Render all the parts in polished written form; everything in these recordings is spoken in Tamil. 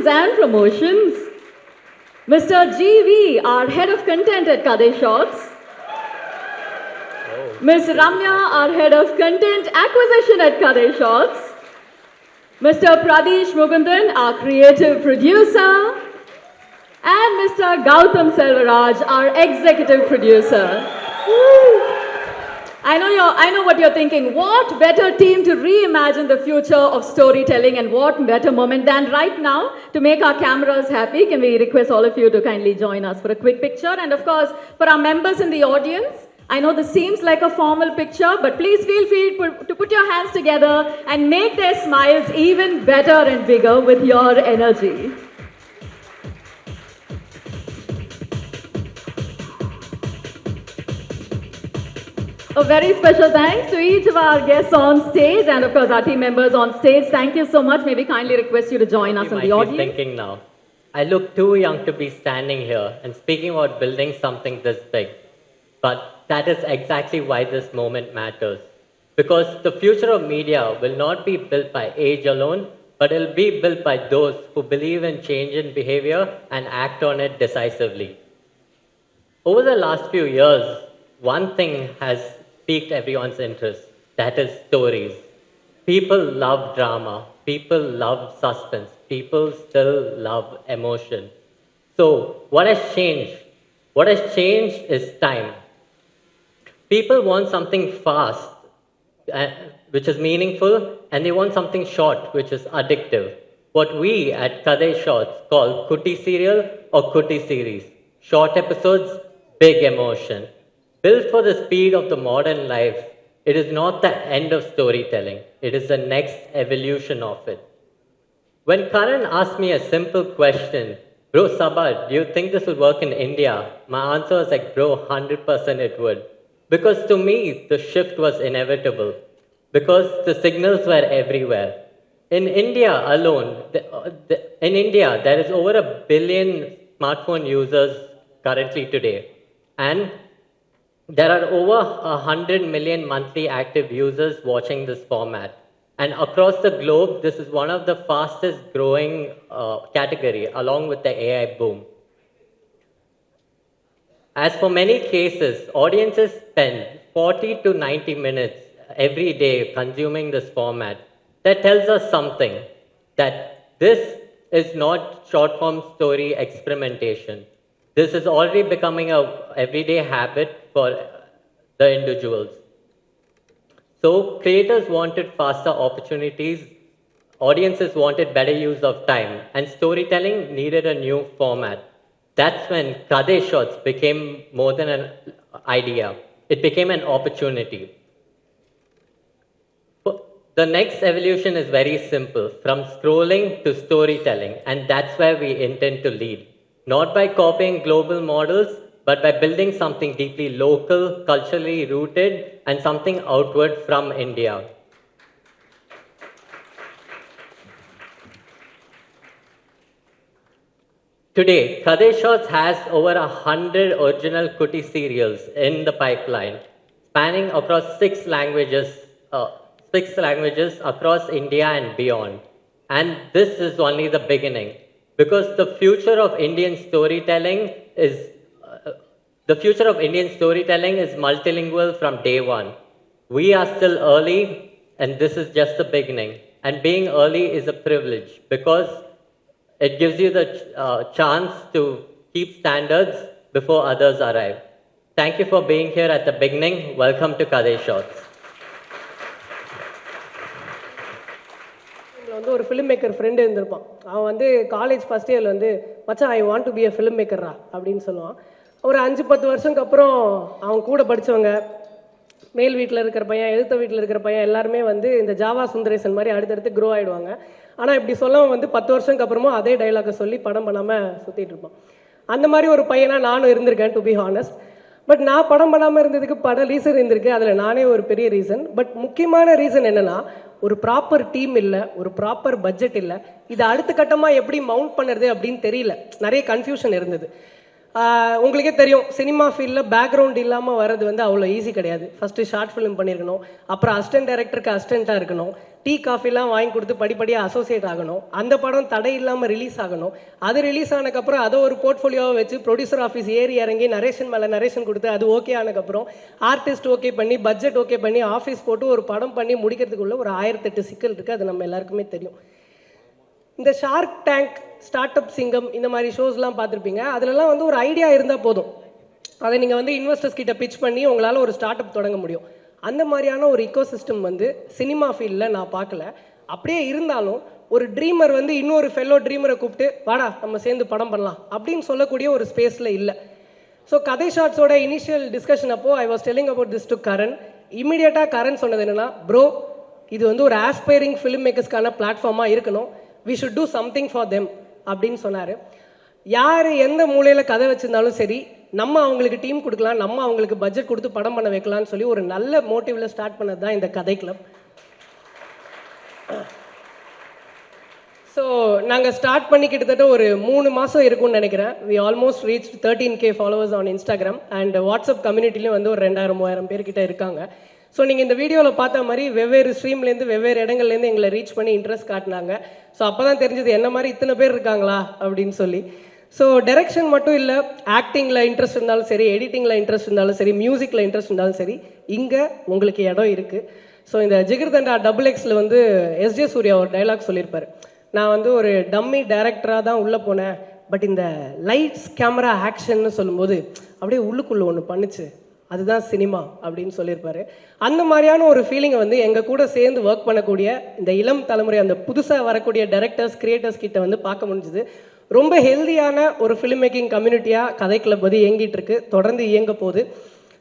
marketing and promotions. Mr. GV, our head of content at Kadeh Shots. Ms. Ramya, our head of content acquisition at Kadeh Shots. Mr. Pradesh Mugundan, our creative producer. And Mr. Gautam Selvaraj, our executive producer. I know what you're thinking. What better team to reimagine the future of storytelling, and what better moment than right now to make our cameras happy. Can we request all of you to kindly join us for a quick picture? And of course, for our members in the audience, I know this seems like a formal picture, but please feel free to put your hands together and make their smiles even better and bigger with your energy. A very special thanks to each of our guests on stage and of course our team members on stage. Thank you so much. May we kindly request you to join us in the audience. You might be thinking now, I look too young to be standing here and speaking about building something this big. But that is exactly why this moment matters. Because the future of media will not be built by age alone, but it will be built by those who believe in change in behavior and act on it decisively. Over the last few years, one thing has piqued everyone's interest, that is stories. People love drama, people love suspense, people still love emotion. So what has changed? What has changed is time. People want something fast, which is meaningful, and they want something short, which is addictive. What we at Kadeh Shots call Kutti serial or Kutti series. Short episodes, big emotion. Built for the speed of the modern life, it is not the end of storytelling. It is the next evolution of it. When Karan asked me a simple question, bro, Sabha, do you think this will work in India? My answer was like, bro, 100% it would. Because to me, the shift was inevitable. Because the signals were everywhere. In India alone, there is over 1 billion smartphone users currently today. And there are over 100 million monthly active users watching this format. And across the globe, this is one of the fastest growing category, along with the AI boom. As for many cases, audiences spend 40 to 90 minutes every day consuming this format. That tells us something, that this is not short-form story experimentation. This is already becoming an everyday habit for the individuals. So creators wanted faster opportunities, audiences wanted better use of time, and storytelling needed a new format. That's when Kadeh Shots became more than an idea. It became an opportunity. The next evolution is very simple, from scrolling to storytelling, and that's where we intend to lead. Not by copying global models, but by building something deeply local, culturally rooted, and something outward from India. Today, Kadeh Shots has over 100 original Kutti serials in the pipeline, spanning across 6 languages across India and beyond. And this is only the beginning, because the future of Indian storytelling is multilingual from day one. We are still early, and this is just the beginning. And being early is a privilege, because it gives you the chance to keep standards before others arrive. Thank you for being here at the beginning. Welcome to Kadeh Shots. ஒரு ஃபிலிம் மேக்கர் ஃப்ரெண்டு இருந்திருப்பான். அவன் வந்து காலேஜ் ஃபஸ்ட் இயரில் வந்து மச்சான் I want to be a film மேக்கரா அப்படின்னு சொல்லுவான். ஒரு 5-10 வருஷத்துக்கு அப்புறம் அவன் கூட படித்தவங்க, மேல் வீட்டில் இருக்கிற பையன், எழுத்த வீட்டில் இருக்கிற பையன் எல்லாருமே வந்து இந்த ஜாவா சுந்தரேசன் மாதிரி அடுத்தடுத்து க்ரோ ஆகிடுவாங்க. ஆனால் இப்படி சொல்லவன் வந்து 10 வருஷத்துக்கு அப்புறமும் அதே டைலாகை சொல்லி படம் பண்ணாமல் சுற்றிட்டு இருப்பான். அந்த மாதிரி ஒரு பையனாக நானும் இருந்திருக்கேன், டு பி ஹானஸ்ட். பட் நான் படம் பண்ணாமல் இருந்ததுக்கு பல ரீசன் இருந்திருக்கு. அதில் நானே ஒரு பெரிய ரீசன். பட் முக்கியமான ரீசன் என்னென்னா, ஒரு ப்ராப்பர் டீம் இல்லை, ஒரு ப்ராப்பர் பட்ஜெட் இல்லை. இதை அடுத்த கட்டமாக எப்படி மவுண்ட் பண்ணுறது அப்படின்னு தெரியல. நிறைய கன்ஃபியூஷன் இருந்தது. உங்களுக்கே தெரியும் சினிமா ஃபீல்டில் பேக்ரவுண்ட் இல்லாமல் வர்றது வந்து அவ்வளோ ஈஸி கிடையாது. ஃபஸ்ட்டு ஷார்ட் ஃபிலிம் பண்ணியிருக்கணும், அப்புறம் அசிஸ்டன்ட் டைரக்டருக்கு அசிஸ்டண்ட்டாக இருக்கணும், டீ காஃபிலாம் வாங்கி கொடுத்து படிப்படியாக அசோசியேட் ஆகணும், அந்த படம் தடை இல்லாமல் ரிலீஸ் ஆகணும், அது ரிலீஸ் ஆனதுக்கப்புறம் அதை ஒரு போர்ட்ஃபோலியோவை வச்சு ப்ரொடியூசர் ஆஃபீஸ் ஏறி இறங்கி நரேஷன் மேலே நரேஷன் கொடுத்து அது ஓகே ஆனதுக்கப்புறம் ஆர்டிஸ்ட் ஓகே பண்ணி பட்ஜெட் ஓகே பண்ணி ஆஃபீஸ் போட்டு ஒரு படம் பண்ணி முடிக்கிறதுக்குள்ள ஒரு 1008 சிக்கல் இருக்குது. அது நம்ம எல்லாருக்குமே தெரியும். இந்த ஷார்க் டேங்க், ஸ்டார்ட் அப் சிங்கம் இந்த மாதிரி ஷோஸ்லாம் பார்த்துருப்பீங்க. அதிலலாம் வந்து ஒரு ஐடியா இருந்தால் போதும், அதை நீங்கள் வந்து இன்வெஸ்டர்ஸ் கிட்ட பிச் பண்ணி உங்களால் ஒரு ஸ்டார்ட் அப் தொடங்க முடியும். அந்த மாதிரியான ஒரு இக்கோ சிஸ்டம் வந்து சினிமா ஃபீல்டில் நான் பார்க்கல. அப்படியே இருந்தாலும் ஒரு ட்ரீமர் வந்து இன்னொரு ஃபெல்லோ ட்ரீமரை கூப்பிட்டு வாடா நம்ம சேர்ந்து படம் பண்ணலாம் அப்படின்னு சொல்லக்கூடிய ஒரு ஸ்பேஸில் இல்லை. ஸோ கதை ஷார்ட்ஸோட இனிஷியல் டிஸ்கஷன் அப்போ I was telling about this to Karan. இமீடியட்டாக கரண் சொன்னது என்னென்னா, ப்ரோ இது வந்து ஒரு ஆஸ்பைரிங் ஃபிலிம் மேக்கர்ஸ்க்கான பிளாட்ஃபார்மாக இருக்கணும், we should do something for them அப்படின்னு சொன்னார். யார் எந்த மூலையில் கதை வச்சுருந்தாலும் சரி, நம்ம அவங்களுக்கு டீம் கொடுக்கலாம், நம்ம அவங்களுக்கு பட்ஜெட் கொடுத்து படம் பண்ண வைக்கலாம்னு சொல்லி ஒரு நல்ல மோட்டிவில் ஸ்டார்ட் பண்ணது தான் இந்த கதை கிளப். ஸோ நாங்கள் ஸ்டார்ட் பண்ணி கிட்டத்தட்ட ஒரு 3 மாதம் இருக்கும்னு நினைக்கிறேன். We almost reach 13K followers on Instagram and WhatsApp கம்யூனிட்டிலையும் வந்து ஒரு 2000-3000 பேர்கிட்ட இருக்காங்க. ஸோ நீங்கள் இந்த வீடியோவில் பார்த்த மாதிரி வெவ்வேறு ஸ்ட்ரீம்லேருந்து வெவ்வேறு இடங்கள்லேருந்து எங்களை ரீச் பண்ணி இன்ட்ரெஸ்ட் காட்டினாங்க. ஸோ அப்போ தான் தெரிஞ்சது என்ன மாதிரி இத்தனை பேர் இருக்காங்களா அப்படின்னு சொல்லி. ஸோ டைரக்ஷன் மட்டும் இல்லை, ஆக்டிங்கில் இன்ட்ரெஸ்ட் இருந்தாலும் சரி, எடிட்டிங்கில் இன்ட்ரெஸ்ட் இருந்தாலும் சரி, மியூசிக்கில் இன்ட்ரெஸ்ட் இருந்தாலும் சரி, இங்கே உங்களுக்கு இடம் இருக்குது. ஸோ இந்த ஜிகிர்தண்டா XXL வந்து எஸ்ஜே சூர்யா ஒரு டைலாக் சொல்லியிருப்பார். நான் வந்து ஒரு டம்மி டைரக்டராக தான் உள்ளே போனேன், பட் இந்த லைட்ஸ் கேமரா ஆக்ஷன்னு சொல்லும்போது அப்படியே உள்ளுக்குள்ளே ஒன்று பண்ணுச்சு, அதுதான் சினிமா அப்படின்னு சொல்லியிருப்பாரு. அந்த மாதிரியான ஒரு ஃபீலிங்கை வந்து எங்கள் கூட சேர்ந்து ஒர்க் பண்ணக்கூடிய இந்த இளம் தலைமுறை, அந்த புதுசாக வரக்கூடிய டைரக்டர்ஸ், கிரியேட்டர்ஸ் கிட்ட வந்து பார்க்க முடிஞ்சுது. ரொம்ப ஹெல்தியான ஒரு ஃபிலிம் மேக்கிங் கம்யூனிட்டியாக கதை கிளப் வந்து இயங்கிட்டு இருக்கு, தொடர்ந்து இயங்க போகுது.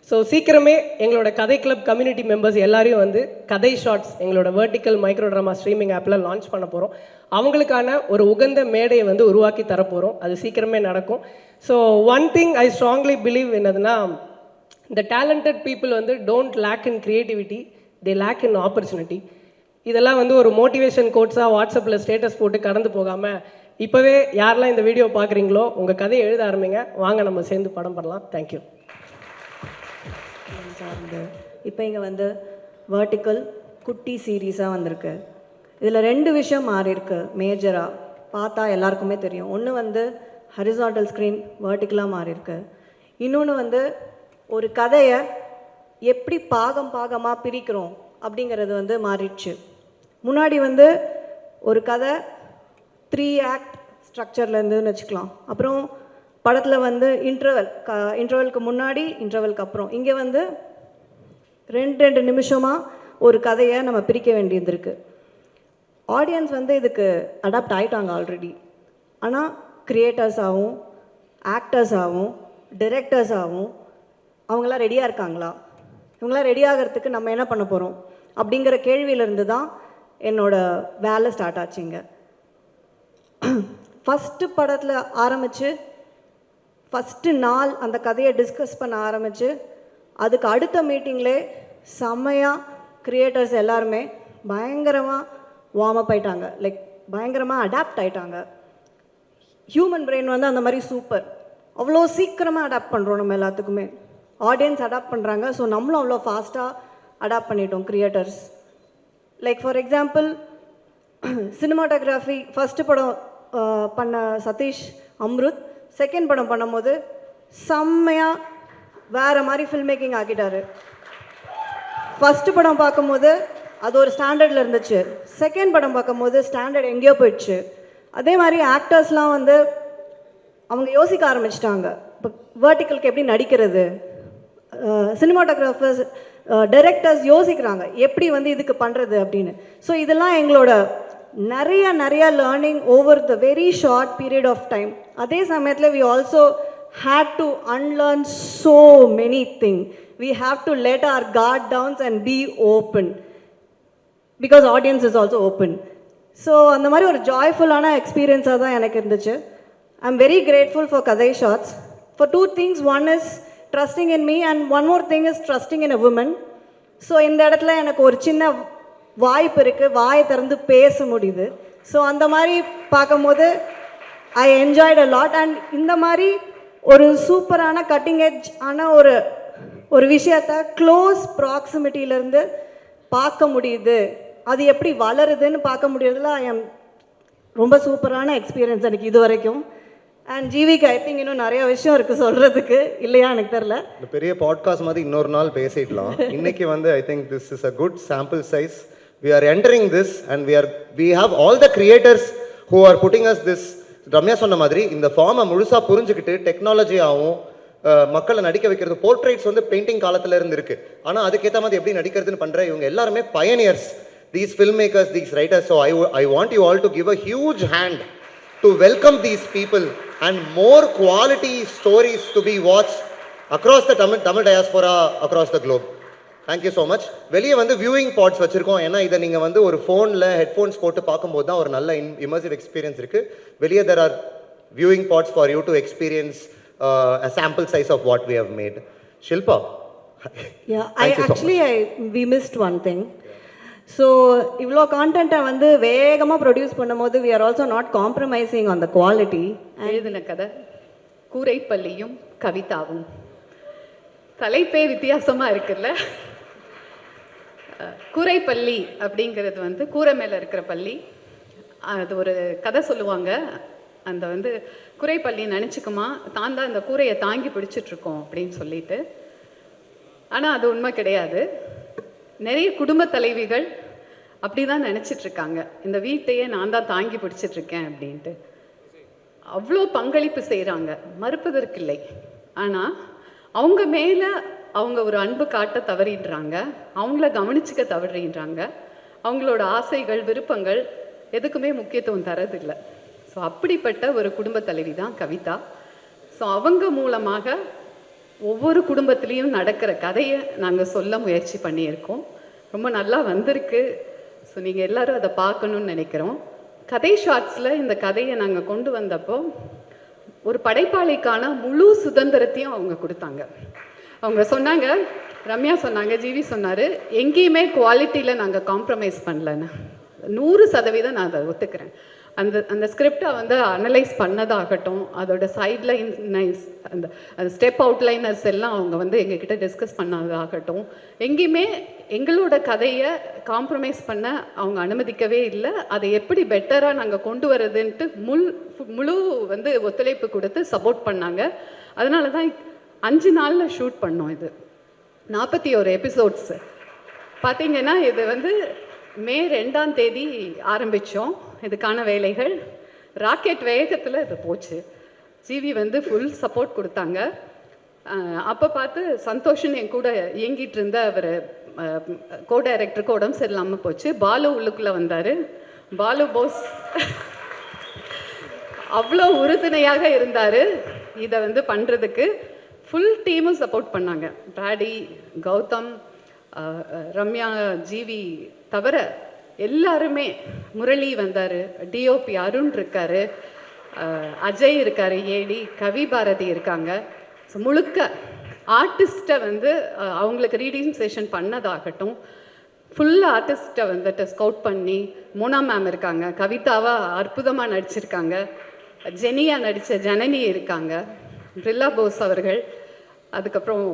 ஸோ சீக்கிரமே எங்களோட கதை கிளப் கம்யூனிட்டி மெம்பர்ஸ் எல்லாரையும் வந்து கதை ஷார்ட்ஸ் எங்களோட வெர்டிக்கல் மைக்ரோ ட்ராமா ஸ்ட்ரீமிங் ஆப்பில் லான்ச் பண்ண போகிறோம். அவங்களுக்கான ஒரு உகந்த மேடையை வந்து உருவாக்கி தரப்போகிறோம். அது சீக்கிரமே நடக்கும். So one thing I strongly believe என்னதுன்னா, இந்த டேலண்டட் பீப்புள் வந்து don't lack in creativity, they lack in opportunity. இதெல்லாம் வந்து ஒரு மோட்டிவேஷன் கோட்ஸாக வாட்ஸ்அப்பில் ஸ்டேட்டஸ் போட்டு கடந்து போகாமல், இப்போவே யாரெல்லாம் இந்த வீடியோ பார்க்குறீங்களோ உங்கள் கதையை எழுத ஆரம்பிங்க, வாங்க நம்ம சேர்ந்து படம் பண்ணலாம். தேங்க்யூ. இப்போ இங்கே வந்து வெர்டிக்கல் குட்டி சீரீஸாக வந்திருக்கு. இதில் 2 விஷயம் மாறி இருக்கு மேஜராக, பார்த்தா எல்லாருக்குமே தெரியும். ஒன்று வந்து ஹரிசாண்டல் ஸ்க்ரீன் வெர்டிக்கலாக மாறி இருக்கு. இன்னொன்று வந்து ஒரு கதையை எப்படி பாகமாக பிரிக்கிறோம் அப்படிங்கிறது வந்து மாறிடுச்சு. முன்னாடி வந்து ஒரு கதை 3 ஆக்ட் ஸ்ட்ரக்சரில் இருந்துன்னு வச்சுக்கலாம். அப்புறம் படத்தில் வந்து இன்டர்வலுக்கு முன்னாடி, இன்டர்வலுக்கு அப்புறம். இங்கே வந்து 2 நிமிஷமாக ஒரு கதையை நம்ம பிரிக்க வேண்டியது இருக்குது. ஆடியன்ஸ் வந்து இதுக்கு அடாப்ட் ஆகிட்டாங்க ஆல்ரெடி. ஆனால் கிரியேட்டர்ஸாகவும் ஆக்டர்ஸாகவும் டைரக்டர்ஸாகவும் அவங்களாம் ரெடியாக இருக்காங்களா? இவங்களாம் ரெடி ஆகிறதுக்கு நம்ம என்ன பண்ண போகிறோம் அப்படிங்கிற கேள்வியிலேருந்து தான் என்னோடய வேலை ஸ்டார்ட் ஆச்சுங்க. ஃபஸ்ட்டு படத்தில் ஆரம்பித்து ஃபஸ்ட்டு நாள் அந்த கதையை டிஸ்கஸ் பண்ண ஆரம்பித்து அதுக்கு அடுத்த மீட்டிங்லே செம்மையாக கிரியேட்டர்ஸ் எல்லாருமே பயங்கரமாக வார்ம் அப் ஆகிட்டாங்க, லைக் பயங்கரமாக அடாப்ட் ஆகிட்டாங்க. ஹியூமன் பிரெயின் வந்து அந்த மாதிரி சூப்பர், அவ்வளோ சீக்கிரமாக அடாப்ட் பண்ணுறோம் நம்ம எல்லாத்துக்குமே. ஆடியன்ஸ் அடாப்ட் பண்ணுறாங்க, ஸோ நம்மளும் அவ்வளோ ஃபாஸ்ட்டாக அடாப்ட் பண்ணிட்டோம் creators. Like for example cinematography first படம் பண்ண சதீஷ் அம்ருத் செகண்ட் படம் பண்ணும்போது செம்மையாக வேறு மாதிரி ஃபில்ம் மேக்கிங் ஆக்கிட்டாரு. ஃபஸ்ட்டு படம் பார்க்கும்போது அது ஒரு ஸ்டாண்டர்டில் இருந்துச்சு, செகண்ட் படம் பார்க்கும்போது ஸ்டாண்டர்ட் எங்கேயோ போயிடுச்சு. அதே மாதிரி ஆக்டர்ஸ்லாம் வந்து அவங்க யோசிக்க ஆரம்பிச்சிட்டாங்க, இப்போ வெர்டிக்கலுக்கு எப்படி நடிக்கிறது. சினிமாட்டோகிராஃபர்ஸ் டைரக்டர்ஸ் யோசிக்கிறாங்க எப்படி வந்து இதுக்கு பண்ணுறது அப்படின்னு. ஸோ இதெல்லாம் எங்களோட நிறைய learning over the very short period of time. அதே சமயத்தில் we also had to unlearn so many things. We have to let our guard down and be open because audience is also open. So அந்த மாதிரி ஒரு ஜாய்ஃபுல்லான எக்ஸ்பீரியன்ஸாக தான் எனக்கு இருந்துச்சு. I'm very grateful for Kadai Shots for 2 things. One is trusting in me and one more thing is trusting in a woman. So இந்த இடத்துல எனக்கு ஒரு சின்ன வாய்ப்பு இருக்குது, வாயை திறந்து பேச முடியுது. ஸோ அந்த மாதிரி பார்க்கும்போது I enjoyed a lot. and இந்த மாதிரி ஒரு சூப்பரான கட்டிங் எட்ஜ் ஆன ஒரு விஷயத்த க்ளோஸ் ப்ராக்சிமிட்டியிலேருந்து பார்க்க முடியுது. அது எப்படி வளருதுன்னு பார்க்க முடியறதுல ரொம்ப சூப்பரான எக்ஸ்பீரியன்ஸ் எனக்கு இது வரைக்கும். அண்ட் ஜிவிக்கு ஐ திங்க் இன்னும் நிறைய விஷயம் இருக்குது சொல்கிறதுக்கு, இல்லையா எனக்கு தெரில. இந்த பெரிய பாட்காஸ்ட் மாதிரி இன்னொரு நாள் பேசிடலாம். இன்னைக்கு வந்து I think this is a good sample size. We are entering this and we have all the creators who are putting us this. Ramya சொன்ன மாதிரி இந்த ஃபார்மை முழுசாக புரிஞ்சுக்கிட்டு டெக்னாலஜியாகவும் மக்களை நடிக்க வைக்கிறது. போர்ட்ரேட்ஸ் வந்து பெயிண்டிங் காலத்தில் இருந்து இருக்கு, ஆனால் அதுக்கேற்ற மாதிரி எப்படி நடிக்கிறதுன்னு பண்ணுற இவங்க எல்லாருமே pioneers, these filmmakers, these writers. So I want you all to give a huge hand to welcome these people and more quality stories to be watched across the Tamil diaspora across the globe. Thank you so much. வெளியே வந்து வியூவிங் பாட்ஸ் வச்சுருக்கோம். ஏன்னா இதை நீங்கள் வந்து ஒரு ஃபோனில் ஹெட்ஃபோன்ஸ் போட்டு பார்க்கும்போது தான் ஒரு நல்ல இமர்சிவ் எக்ஸ்பீரியன்ஸ் இருக்குது. வெளியே there are viewing pods for you to experience a sample size of what we have made. Shilpa. We missed one thing. So இவ்வளோ கான்டென்ட்டை வந்து வேகமாக ப்ரொடியூஸ் பண்ணும்போது we are also not compromising on the quality. எழுதின கதை கூரைப்பள்ளியும் கவிதாவும். தலைப்பே வித்தியாசமாக இருக்குல்ல. கூரைப்பள்ளி அப்படிங்கிறது வந்து கூரை மேலே இருக்கிற பள்ளி. அது ஒரு கதை சொல்லுவாங்க. அந்த வந்து கூரைப்பள்ளி நினச்சிக்குமா தான் இந்த கூரையை தாங்கி பிடிச்சிட்ருக்கோம் அப்படின்னு சொல்லிட்டு. ஆனால் அது உண்மை கிடையாது. நிறைய குடும்ப தலைவிகள் அப்படி தான் நினச்சிட்ருக்காங்க, இந்த வீட்டையே நான் தான் தாங்கி பிடிச்சிட்ருக்கேன் அப்படின்ட்டு. அவ்வளோ பங்களிப்பு செய்கிறாங்க, மறுப்பதற்கில்லை. ஆனால் அவங்க மேலே அவங்க ஒரு அன்பு காட்ட தவறிடுறாங்க, அவங்கள கவனிச்சுக்க தவறிடுறாங்க, அவங்களோட ஆசைகள் விருப்பங்கள் எதுக்குமே முக்கியத்துவம் தரதில்லை. ஸோ அப்படிப்பட்ட ஒரு குடும்ப தலைவி தான் கவிதா. ஸோ அவங்க மூலமாக ஒவ்வொரு குடும்பத்துலேயும் நடக்கிற கதையை நாங்கள் சொல்ல முயற்சி பண்ணியிருக்கோம். ரொம்ப நல்லா வந்திருக்கு. ஸோ நீங்கள் எல்லோரும் அதை பார்க்கணுன்னு நினைக்கிறோம். கதை ஷார்ட்ஸில் இந்த கதையை நாங்கள் கொண்டு வந்தப்போ ஒரு படைப்பாளிக்கான முழு சுதந்திரத்தையும் அவங்க கொடுத்தாங்க. அவங்க சொன்னாங்க, ரம்யா சொன்னாங்க, ஜிவி சொன்னார், எங்கேயுமே குவாலிட்டியில் நாங்கள் காம்ப்ரமைஸ் பண்ணலன்னு. 100% நான் அதை ஒத்துக்கிறேன். அந்த ஸ்கிரிப்டை வந்து அனலைஸ் பண்ணதாகட்டும், அதோட சைட்லைன்ஸ் அந்த ஸ்டெப் அவுட்லைனர்ஸ் எல்லாம் அவங்க வந்து எங்ககிட்ட டிஸ்கஸ் பண்ணதாகட்டும், எங்கேயுமே எங்களோட கதையை காம்ப்ரமைஸ் பண்ண அவங்க அனுமதிக்கவே இல்லை. அதை எப்படி பெட்டராக நாங்கள் கொண்டு வரதுன்ட்டு முழு வந்து ஒத்துழைப்பு கொடுத்து சப்போர்ட் பண்ணாங்க. அதனால தான் 5 நாளில் ஷூட் பண்ணோம். இது 41 எபிசோட்ஸ். பார்த்திங்கன்னா இது வந்து மே 2ஆம் தேதி ஆரம்பித்தோம் இதுக்கான வேலைகள். ராக்கெட் வேகத்தில் இது போச்சு. ஜிவி வந்து ஃபுல் சப்போர்ட் கொடுத்தாங்க. அப்போ பார்த்து சந்தோஷன் என் கூட இயங்கிட்டு இருந்த அவர் கோ டைரக்டருக்கு உடம்பு சரியில்லாமல் போச்சு. பாலு உள்ளுக்குள்ளே வந்தார். பாலு போஸ் அவ்வளோ உறுதுணையாக இருந்தார் இதை வந்து பண்ணுறதுக்கு. ஃபுல் டீமும் சப்போர்ட் பண்ணாங்க. பிராடி, கௌதம், ரம்யா, ஜிவி தவிர எல்லாருமே. முரளி வந்தார், டிஓபி அருண் இருக்கார், அஜய் இருக்கார், ஏடி, கவி பாரதி இருக்காங்க. ஸோ முழுக்க ஆர்டிஸ்ட்டை வந்து அவங்களுக்கு ரீடிங் செஷன் பண்ணதாகட்டும், ஃபுல் ஆர்டிஸ்ட்டை வந்துட்டு ஸ்கவுட் பண்ணி, மோனா மேம் இருக்காங்க, கவிதாவாக அற்புதமாக நடிச்சிருக்காங்க, ஜெனியா நடித்த ஜனனி இருக்காங்க, பிரில்லா போஸ் அவர்கள், அதுக்கப்புறம்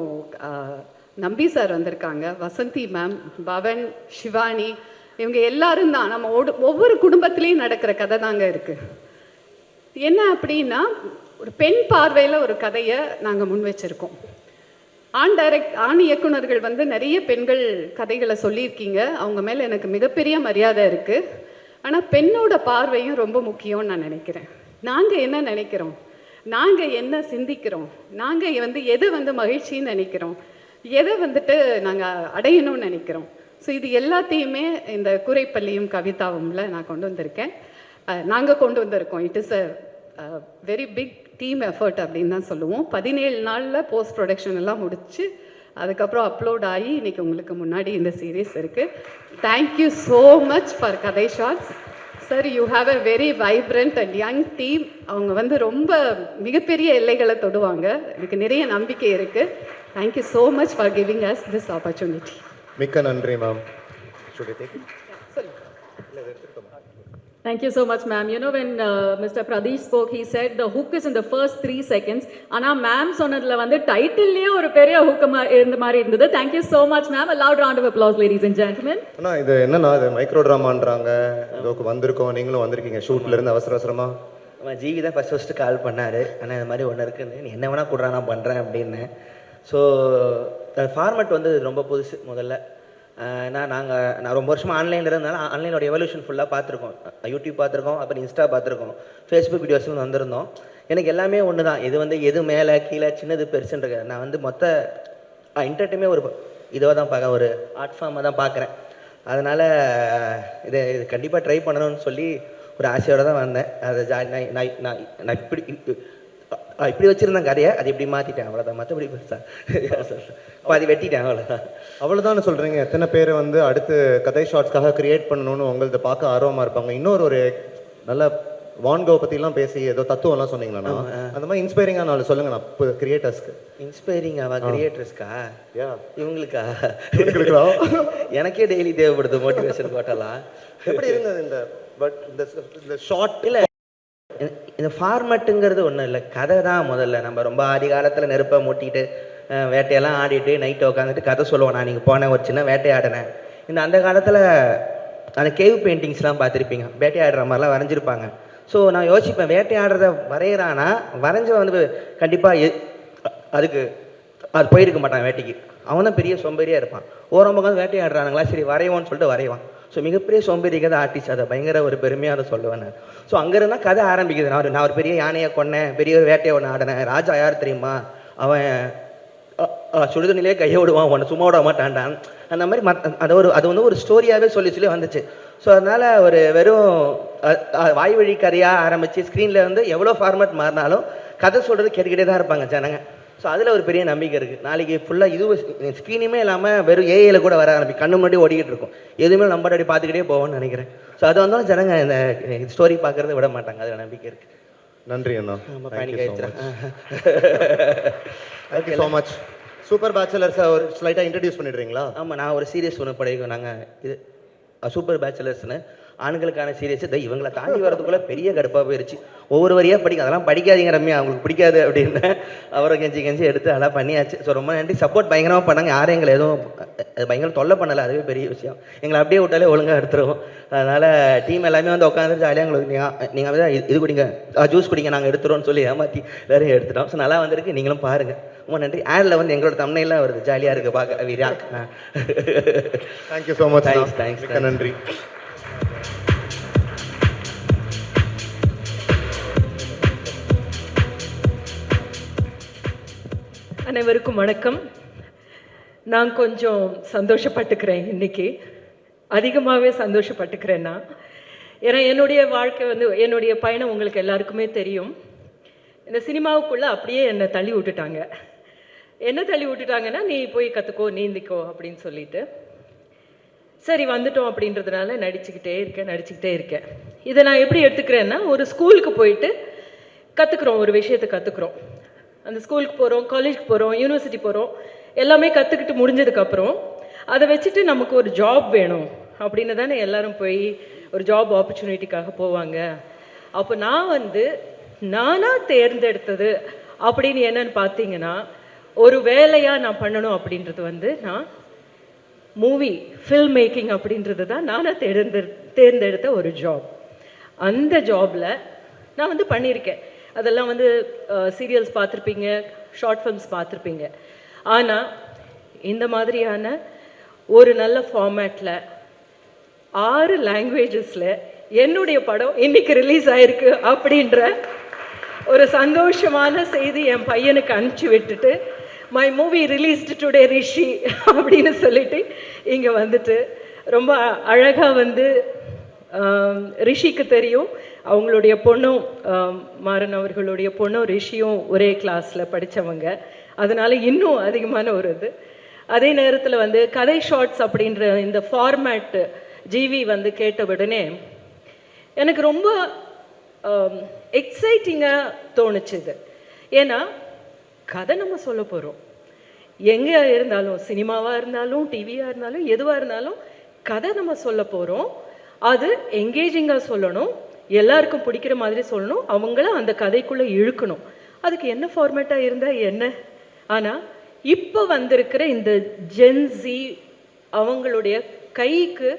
நம்பி சார் வந்திருக்காங்க, வசந்தி மேம், பவன், சிவானி, இவங்க எல்லாரும் தான். நம்ம ஒவ்வொரு குடும்பத்துலேயும் நடக்கிற கதை தாங்க இருக்குது. என்ன அப்படின்னா, ஒரு பெண் பார்வையில் ஒரு கதையை நாங்கள் முன் வச்சுருக்கோம். ஆண் இயக்குனர்கள் வந்து நிறைய பெண்கள் கதைகளை சொல்லியிருக்கீங்க. அவங்க மேலே எனக்கு மிகப்பெரிய மரியாதை இருக்குது. ஆனால் பெண்ணோட பார்வையும் ரொம்ப முக்கியம்னு நான் நினைக்கிறேன். நாங்கள் என்ன நினைக்கிறோம், நாங்கள் என்ன சிந்திக்கிறோம், நாங்கள் வந்து எதை வந்து மகிழ்ச்சின்னு நினைக்கிறோம், எதை வந்துட்டு நாங்கள் அடையணும்னு நினைக்கிறோம். ஸோ இது எல்லாத்தையுமே இந்த கூரைப்பள்ளியும் கவிதாவும்ல நான் கொண்டு வந்திருக்கேன். நாங்கள் கொண்டு வந்திருக்கோம். It is a very big team effort அப்படின்னு தான் சொல்லுவோம். 17 நாளில் போஸ்ட் ப்ரொடக்ஷன் எல்லாம் முடிச்சு அதுக்கப்புறம் அப்லோட் ஆகி இன்றைக்கி உங்களுக்கு முன்னாடி இந்த சீரீஸ் இருக்குது. Thank you so much for Kathai shorts. Sir, you have a very vibrant and young team. அவங்க வந்து ரொம்ப மிகப்பெரிய எல்லைகளை தொடுவாங்க. எனக்கு நிறைய நம்பிக்கை இருக்குது. Thank you so much for giving us this opportunity. மிக்க நன்றி மேம். சொல்லுங்கள். Thank you so much, ma'am. You know, when Mr. Pradesh spoke, he said the hook is in the first 3 seconds. Ana ma'am சொன்னதுல வந்து டைட்டில்லயே ஒரு பெரிய hook இருந்த மாதிரி இருந்தது. Thank you so much, ma'am. A loud round of applause, ladies and gentlemen. அண்ணா இது என்னன்னா இது மைக்ரோ ட்ராமான்றாங்க. இதோக்கு வந்திருக்கோம், நீங்களும் வந்திருக்கீங்க ஷூட்ல இருந்து அவசர அவசரமா. ஜிவி தான் ஃபஸ்ட்டு கால் பண்ணார். ஆனால் இந்த மாதிரி ஒன்று இருக்குன்னு, நீ என்ன வேணால் கொடுறா நான் பண்ணுறேன் அப்படின்னு. ஸோ ஃபார்மேட் வந்து ரொம்ப புதுசு. முதல்ல நான் ரொம்ப வருஷமாக ஆன்லைனில் இருந்தனால ஆன்லைனோட எவல்யூஷன் ஃபுல்லாக பார்த்துருக்கோம். யூடியூப் பார்த்துருக்கோம், அப்புறம் இன்ஸ்டா பார்த்துருக்கோம், ஃபேஸ்புக் வீடியோஸும் வந்திருந்தோம். எனக்கு எல்லாமே ஒன்று தான். இது வந்து எது மேலே கீழே சின்னது பெருசுன்றது நான் வந்து மொத்த என்டர்டைமே ஒரு இதுவாக தான் பார்க்க, ஒரு ஆர்ட் ஃபார்மாக தான் பார்க்குறேன். அதனால் இது கண்டிப்பாக ட்ரை பண்ணணும்னு சொல்லி ஒரு ஆசையோடு தான் வந்தேன். அதை நான் இப்படி வச்சுருந்தேன் கதையை, அது இப்படி மாற்றிட்டேன், அவ்வளோதான். மற்றபடி பாதி வெட்டிட்டேன், அவ்வளோதான். அவ்வளோதான் சொல்கிறீங்க. எத்தனை பேர் வந்து அடுத்து கதை ஷார்ட்ஸ்க்காக கிரியேட் பண்ணணும்னு உங்களது பார்க்க ஆர்வமாக இருப்பாங்க. ஒரு நல்ல வான்கோ பற்றிலாம் பேசி ஏதோ தத்துவம்லாம் சொன்னீங்களா? அந்த மாதிரி இன்ஸ்பைரிங்காக நாலு சொல்லுங்க நான் இப்போ கிரியேட்டர்ஸ்க்கு. இன்ஸ்பைரிங்காவா? கிரியேட்டர்ஸ்க்கா? இவங்களுக்கா? எனக்கே டெய்லி தேவைப்படுது மோட்டிவேஷன் கோட்டெல்லாம். எப்படி இருந்தது இந்த ஷார்ட்? இல்லை, இந்த ஃபார்மேட்டுங்கிறது ஒன்றும் இல்லை, கதை தான். முதல்ல நம்ம ரொம்ப ஆதி காலத்தில் நெருப்பை மூட்டிட்டு வேட்டையெல்லாம் ஆடிட்டு நைட்டை உட்காந்துட்டு கதை சொல்லுவோம். நான் நீங்கள் போனேன் ஒரு சின்ன வேட்டையாடினேன். அந்த காலத்தில் அந்த கேவ் பெயிண்டிங்ஸ்லாம் பார்த்துருப்பீங்க, வேட்டையாடுற மாதிரிலாம் வரைஞ்சிருப்பாங்க. ஸோ நான் யோசிப்பேன், வேட்டையாடுறத வரைகிறானா வரைஞ்ச வந்து கண்டிப்பாக அதுக்கு அது போயிருக்க மாட்டான் வேட்டைக்கு. அவன் தான் பெரிய சோம்பேறியாக இருப்பான். ஓரம் பக்கம் வேட்டையாடுறானுங்களா, சரி வரைவோன்னு சொல்லிட்டு வரைவான். ஸோ மிகப்பெரிய சோம்பேறி கதை ஆர்டிஸ்ட், அதை பயங்கர ஒரு பெருமையாக அதை சொல்லுவேன் நான். ஸோ அங்கேருந்து தான் கதை ஆரம்பிக்குது. நான் ஒரு பெரிய யானையை கொன்னேன், பெரிய ஒரு வேட்டையை ஒன்று ஆடினேன். ராஜா யார் தெரியுமா? அவன் சுடுதண்ணிலே கையை விடுவான், உன்னை சும்மா விட மாட்டான்டான். அந்த மாதிரி அது வந்து ஒரு ஸ்டோரியாகவே சொல்லி வந்துச்சு. ஸோ அதனால் ஒரு வெறும் வாய் வழி கதையாக ஆரம்பித்து ஸ்க்ரீனில் வந்து எவ்வளோ ஃபார்மேட் மாறினாலும் கதை சொல்கிறது கேட்டுக்கிட்டே தான் இருப்பாங்க ஜனங்க. ஸோ அதில் ஒரு பெரிய நம்பிக்கை இருக்குது. நாளைக்கு ஃபுல்லாக இது ஸ்க்ரீனுமே இல்லாமல் வெறும் ஏஐல கூட வர ஆரம்பிக்கும், கண்ணு முன்னாடி ஓடிக்கிட்டு இருக்கும். எதுவுமே நம்பர் அடி பார்த்துக்கிட்டே போவோம்னு நினைக்கிறேன். ஸோ அது வந்தாலும் ஜனங்க இந்த ஸ்டோரி பார்க்குறத விட மாட்டாங்க, அதில் நம்பிக்கை இருக்குது. நன்றி அண்ணா. பேனிக் ஆயிடுச்சு. Thank you so much. சூப்பர் பேச்சுலர்ஸை ஒரு ஸ்லைட்டாக இன்ட்ரடியூஸ் பண்ணிடுறீங்களா? ஆமாம், நான் ஒரு சீரியஸ் ஒன்று படிக்கிறோம் நாங்கள். இது சூப்பர் பேச்சுலர்ஸ்னு ஆண்களுக்கான சீரியஸ். இவங்களை தாண்டி வரதுக்குள்ளே பெரிய கடுப்பாக போயிடுச்சு. ஒவ்வொரு வரியாக படிக்க, அதெல்லாம் படிக்காதீங்க ரம்யா, அவங்களுக்கு பிடிக்காது அப்படின்னு அவரை கெஞ்சி எடுத்து அதெல்லாம் பண்ணியாச்சு. ஸோ ரொம்ப நன்றி. சப்போர்ட் பயங்கரமாக பண்ணாங்க. யாரும் எங்களை எதுவும் பயங்கரம் தொல்லை பண்ணலை, அதுவே பெரிய விஷயம். எங்களை அப்படியே விட்டாலே ஒழுங்காக எடுத்துருவோம். அதனால் டீம் எல்லாமே வந்து உட்காந்து ஜாலியாக எங்களுக்கு நீங்கள் வந்து இது குடிங்க, ஜூஸ் குடிங்க, நாங்கள் எடுத்துகிறோன்னு சொல்லி ஏமாற்றி வேறு எடுத்துட்டோம். ஸோ நல்லா வந்திருக்கு, நீங்களும் பாருங்கள். ரொம்ப நன்றி. ஆடில் வந்து எங்களோட தம்ப்நெயிலாம் வருது, ஜாலியாக இருக்குது பார்க்க. வீரா தேங்க்யூ ஸோ மச். தேங்க்ஸ். நன்றி. அனைவருக்கும் வணக்கம். நான் கொஞ்சம் சந்தோஷப்பட்டுக்கிறேன், இன்னைக்கு அதிகமாகவே சந்தோஷப்பட்டுக்கிறேன்னா. ஏன்னா என்னுடைய வாழ்க்கை வந்து என்னுடைய பயணம் உங்களுக்கு எல்லாருக்குமே தெரியும். இந்த சினிமாவுக்குள்ளே அப்படியே என்னை தள்ளி விட்டுட்டாங்க. என்ன தள்ளி விட்டுட்டாங்கன்னா, நீ போய் கற்றுக்கோ, நீந்திக்கோ அப்படின்னு சொல்லிட்டு. சரி வந்துட்டோம் அப்படின்றதுனால நடிச்சுக்கிட்டே இருக்கேன். இதை நான் எப்படி எடுத்துக்கிறேன்னா, ஒரு ஸ்கூலுக்கு போயிட்டு கற்றுக்குறோம், ஒரு விஷயத்தை கற்றுக்குறோம். அந்த ஸ்கூலுக்கு போகிறோம், காலேஜுக்கு போகிறோம், யூனிவர்சிட்டி போகிறோம், எல்லாமே கற்றுக்கிட்டு முடிஞ்சதுக்கப்புறம் அதை வச்சுட்டு நமக்கு ஒரு ஜாப் வேணும் அப்படின்னு தானே எல்லாரும் போய் ஒரு ஜாப் ஆப்பர்ச்சுனிட்டிக்காக போவாங்க. அப்போ நான் வந்து நானாக தேர்ந்தெடுத்தது அப்படின்னு என்னன்னு பார்த்தீங்கன்னா, ஒரு வேலையாக நான் பண்ணணும் அப்படின்றது வந்து நான் ஃபில்ம் மேக்கிங் அப்படின்றது தான் நானாக தேர்ந்தெடுத்த ஒரு ஜாப். அந்த ஜாபில் நான் வந்து பண்ணியிருக்கேன். அதெல்லாம் வந்து சீரியல்ஸ் பார்த்துருப்பீங்க, ஷார்ட் ஃபிலிம்ஸ் பார்த்துருப்பீங்க. ஆனால் இந்த மாதிரியான ஒரு நல்ல ஃபார்மேட்டில் 6 லாங்குவேஜஸில் என்னுடைய படம் இன்னைக்கு ரிலீஸ் ஆகிருக்கு அப்படின்ற ஒரு சந்தோஷமான செய்தி என் பையனுக்கு அனுப்பிச்சி விட்டுட்டு, மை மூவி ரிலீஸ்டு டுடே ரிஷி அப்படின்னு சொல்லிட்டு இங்கே வந்துட்டு ரொம்ப அழகாக வந்து ரிஷிக்கு தெரியும், அவங்களுடைய பொண்ணும் மாறன் அவர்களுடைய பொண்ணும் ரிஷியும் ஒரே கிளாஸில் படித்தவங்க. அதனால் இன்னும் அதிகமான ஒரு இது. அதே நேரத்தில் வந்து கதை ஷார்ட்ஸ் அப்படின்ற இந்த ஃபார்மேட்டு ஜிவி வந்து கேட்ட உடனே எனக்கு ரொம்ப எக்ஸைட்டிங்காக தோணுச்சுது. ஏன்னா கதை நம்ம சொல்ல போகிறோம், எங்கே இருந்தாலும், சினிமாவாக இருந்தாலும் டிவியாக இருந்தாலும் எதுவாக இருந்தாலும் கதை நம்ம சொல்ல போகிறோம். அது எங்கேஜிங்காக சொல்லணும், எல்லாருக்கும் பிடிக்கிற மாதிரி சொல்லணும், அவங்கள அந்த கதைக்குள்ளே இழுக்கணும். அதுக்கு என்ன ஃபார்மேட்டாக இருந்தால் என்ன? ஆனால் இப்போ வந்திருக்கிற இந்த ஜென்சி அவங்களுடைய கைக்கு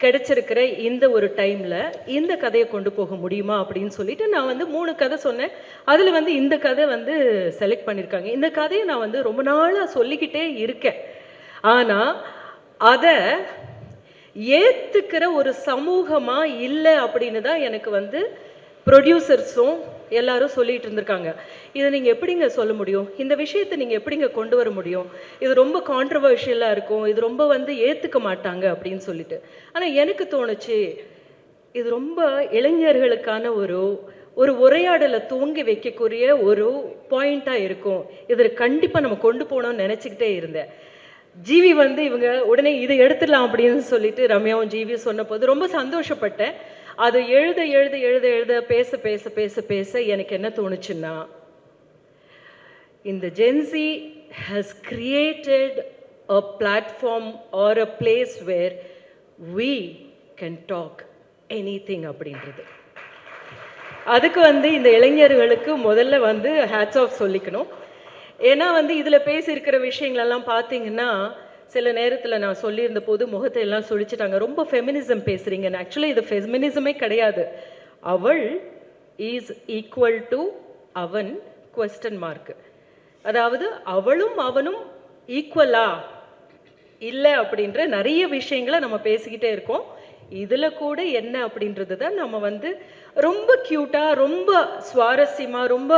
கிடைச்சிருக்கிற இந்த ஒரு டைமில் இந்த கதையை கொண்டு போக முடியுமா அப்படின்னு சொல்லிட்டு நான் வந்து 3 கதை சொன்னேன். அதில் வந்து இந்த கதை வந்து செலக்ட் பண்ணியிருக்காங்க. இந்த கதையை நான் வந்து ரொம்ப நாளாக சொல்லிக்கிட்டே இருக்கேன். ஆனால் அதை ஏற்றுக்கிற ஒரு சமூகமாக இல்லை அப்படின்னு தான் எனக்கு வந்து ப்ரொடியூசர்ஸும் எல்லாரும் சொல்லிட்டு இருந்திருக்காங்க. இதை நீங்கள் எப்படிங்க சொல்ல முடியும்? இந்த விஷயத்தை நீங்கள் எப்படிங்க கொண்டு வர முடியும்? இது ரொம்ப கான்ட்ரவர்ஷியலாக இருக்கும், இது ரொம்ப வந்து ஏற்றுக்க மாட்டாங்க அப்படின்னு சொல்லிட்டு. ஆனால் எனக்கு தோணுச்சு, இது ரொம்ப இளைஞர்களுக்கான ஒரு உரையாடலை தூங்கி வைக்கக்கூடிய ஒரு பாயிண்ட்டாக இருக்கும், இதில் கண்டிப்பாக நம்ம கொண்டு போகணும்னு நினச்சிக்கிட்டே இருந்தேன். ஜிவி வந்து இவங்க உடனே இதை எடுத்துடலாம் அப்படின்னு சொல்லிட்டு ரம்யாவும் ஜிவி சொன்ன போது ரொம்ப சந்தோஷப்பட்டேன். அது எழுத எழுத எழுத எழுத பேச பேச பேச பேச எனக்கு என்ன தோணுச்சுன்னா, இந்த Gen Z has created a platform or a place where we can talk anything அப்படின்றது. அதுக்கு வந்து இந்த இளைஞர்களுக்கு முதல்ல வந்து ஹேட்ஸ் ஆஃப் சொல்லிக்கணும். ஏன்னா வந்து இதில் பேசியிருக்கிற விஷயங்களெல்லாம் பார்த்தீங்கன்னா, சில நேரத்தில் நான் சொல்லியிருந்த போது முகத்தை எல்லாம் சுழிச்சிட்டாங்க, ரொம்ப ஃபெமினிசம் பேசுகிறீங்கன்னு. ஆக்சுவலி இது ஃபெமினிசமே கிடையாது. அவள் இஸ் ஈக்குவல் டு அவன் question mark. அதாவது அவளும் அவனும் ஈக்குவலா இல்லை அப்படின்ற நிறைய விஷயங்களை நம்ம பேசிக்கிட்டே இருக்கோம். இதில் கூட என்ன அப்படின்றது தான் நம்ம வந்து ரொம்ப க்யூட்டாக, ரொம்ப சுவாரஸ்யமாக, ரொம்ப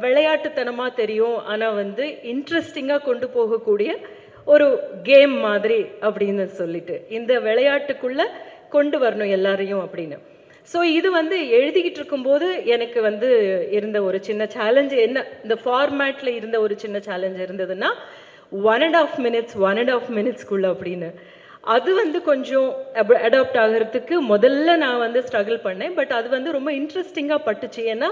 விளையாட்டுத்தனமாக தெரியும், ஆனால் வந்து இன்ட்ரெஸ்டிங்காக கொண்டு போகக்கூடிய ஒரு கேம் மாதிரி அப்படின்னு சொல்லிட்டு இந்த விளையாட்டுக்குள்ளே கொண்டு வரணும் எல்லாரையும் அப்படின்னு. ஸோ இது வந்து எழுதிக்கிட்டு இருக்கும்போது எனக்கு வந்து இருந்த ஒரு சின்ன சேலஞ்சு என்ன, இந்த ஃபார்மேட்டில் இருந்த ஒரு சின்ன சேலஞ்சு இருந்ததுன்னா 1.5 மினிட்ஸ்க்குள்ள அப்படின்னு. அது வந்து கொஞ்சம் அடாப்ட் ஆகிறதுக்கு முதல்ல நான் வந்து ஸ்ட்ரகிள் பண்ணேன். பட் அது வந்து ரொம்ப இன்ட்ரெஸ்டிங்காக பட்டுச்சு. ஏன்னா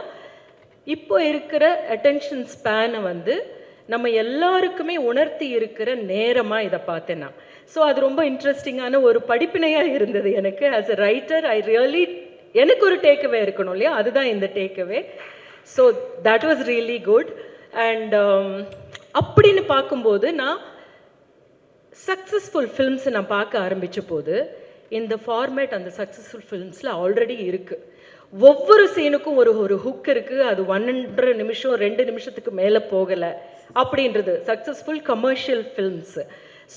இப்போ இருக்கிற அட்டென்ஷன் ஸ்பேனை வந்து நம்ம எல்லாருக்குமே உணர்த்தி இருக்கிற நேரமாக இதை பார்த்தேன் நான். ஸோ அது ரொம்ப இன்ட்ரெஸ்டிங்கான ஒரு படிப்பினையாக இருந்தது எனக்கு. As a writer I really, எனக்கு ஒரு டேக்அவே இருக்கணும் இல்லையா, அதுதான் இந்த takeaway. So that was really good. And அப்படின்னு பார்க்கும்போது நான் சக்ஸஸ்ஃபுல் ஃபில்ம்ஸை நான் பார்க்க ஆரம்பித்த போது இந்த ஃபார்மேட் அந்த சக்ஸஸ்ஃபுல் ஃபில்ம்ஸில் ஆல்ரெடி இருக்குது. ஒவ்வொரு சீனுக்கும் ஒரு ஹுக் இருக்குது. அது 1.5 நிமிஷம் 2 நிமிஷத்துக்கு மேலே போகலை அப்படின்றது சக்ஸஸ்ஃபுல் கமர்ஷியல் ஃபில்ம்ஸு.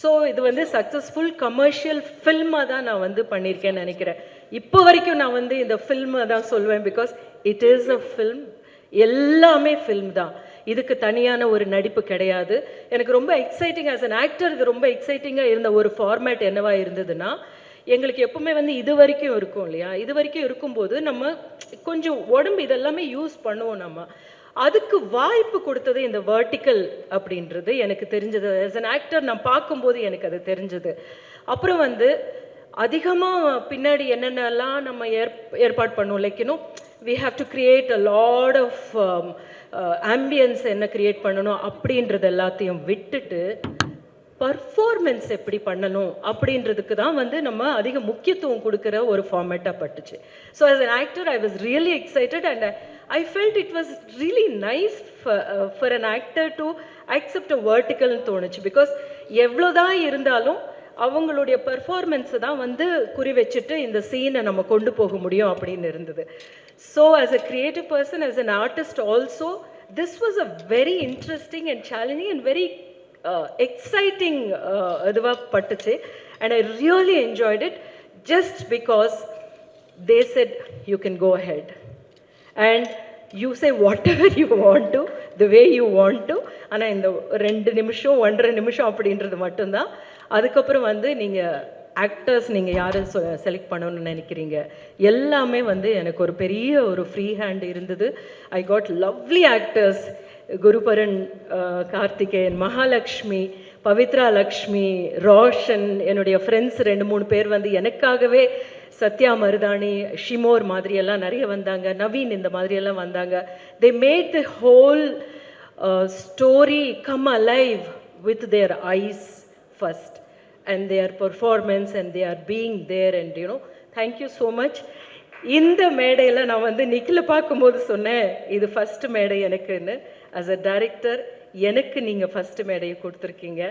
ஸோ இது வந்து சக்ஸஸ்ஃபுல் கமர்ஷியல் ஃபில்மாக தான் நான் வந்து பண்ணியிருக்கேன்னு நினைக்கிறேன். இப்போ வரைக்கும் நான் வந்து இந்த ஃபில்மை தான் சொல்லுவேன். Because it is a film, எல்லாமே ஃபில்ம் தான். இதுக்கு தனியான ஒரு நடிப்பு கிடையாது. எனக்கு ரொம்ப எக்ஸைட்டிங் ஆஸ் அன் ஆக்டர், இது ரொம்ப எக்ஸைட்டிங்காக இருந்த ஒரு ஃபார்மேட் என்னவா இருந்ததுன்னா, எங்களுக்கு எப்பவுமே வந்து இது வரைக்கும் இருக்கும் இல்லையா, இது வரைக்கும் இருக்கும்போது நம்ம கொஞ்சம் உடம்பு இதெல்லாமே யூஸ் பண்ணுவோம். நம்ம அதுக்கு வாய்ப்பு கொடுத்தது இந்த வெர்டிக்கல் அப்படின்றது எனக்கு தெரிஞ்சது. ஆஸ் அன் ஆக்டர் நான் பார்க்கும்போது எனக்கு அது தெரிஞ்சது. அப்புறம் வந்து அதிகமாக பின்னாடி என்னென்னலாம் நம்ம ஏற்பாடு பண்ணுவோம். Like you know we have to create a lot of ambience என்ன கிரியேட் பண்ணணும் அப்படின்றது எல்லாத்தையும் விட்டுட்டு பர்ஃபார்மென்ஸ் எப்படி பண்ணணும் அப்படின்றதுக்கு தான் வந்து நம்ம அதிக முக்கியத்துவம் கொடுக்குற ஒரு ஃபார்மேட்டாக பட்டுச்சு. So as an actor I was really excited and I felt it was really nice for an actor to accept a வெர்டிக்கல்னு தோணுச்சு. பிகாஸ் எவ்வளோதான் இருந்தாலும் அவங்களுடைய பர்ஃபார்மென்ஸை தான் வந்து குறி வச்சுட்டு இந்த சீனை நம்ம கொண்டு போக முடியும் அப்படின்னு இருந்தது. So as a creative person, as an artist also, this was a very interesting and challenging and very exciting இதுவாக பட்டுச்சு. And I really enjoyed it just because they said you can go ahead and you say whatever you want to, the way you want to. ஆனால் இந்த 2 நிமிஷம் 1.5 நிமிஷம் அப்படின்றது மட்டும்தான். அதுக்கப்புறம் வந்து நீங்கள் ஆக்டர்ஸ் நீங்கள் யாரை செலக்ட் பண்ணணும்னு நினைக்கிறீங்க, எல்லாமே வந்து எனக்கு ஒரு பெரிய ஒரு ஃப்ரீ ஹேண்ட் இருந்தது. ஐ காட் லவ்லி ஆக்டர்ஸ், குருபரன், கார்த்திகேயன், மகாலட்சுமி, பவித்ரா லக்ஷ்மி, ரோஷன், என்னுடைய ஃப்ரெண்ட்ஸ் 2-3 பேர் வந்து எனக்காகவே, சத்யா மருதாணி, ஷிமோர் மாதிரியெல்லாம் நிறைய வந்தாங்க, நவீன் இந்த மாதிரியெல்லாம் வந்தாங்க. They made the whole story come alive with their ice first and their performance and they are being there and you know thank you so much. இந்த மேடையில் நான் வந்து நிக்கில பார்க்கும்போது சொன்னேன், இது ஃபஸ்ட்டு மேடை எனக்குன்னு. ஆஸ் அ டைரக்டர் எனக்கு நீங்கள் ஃபஸ்ட்டு மேடையை கொடுத்துருக்கீங்க.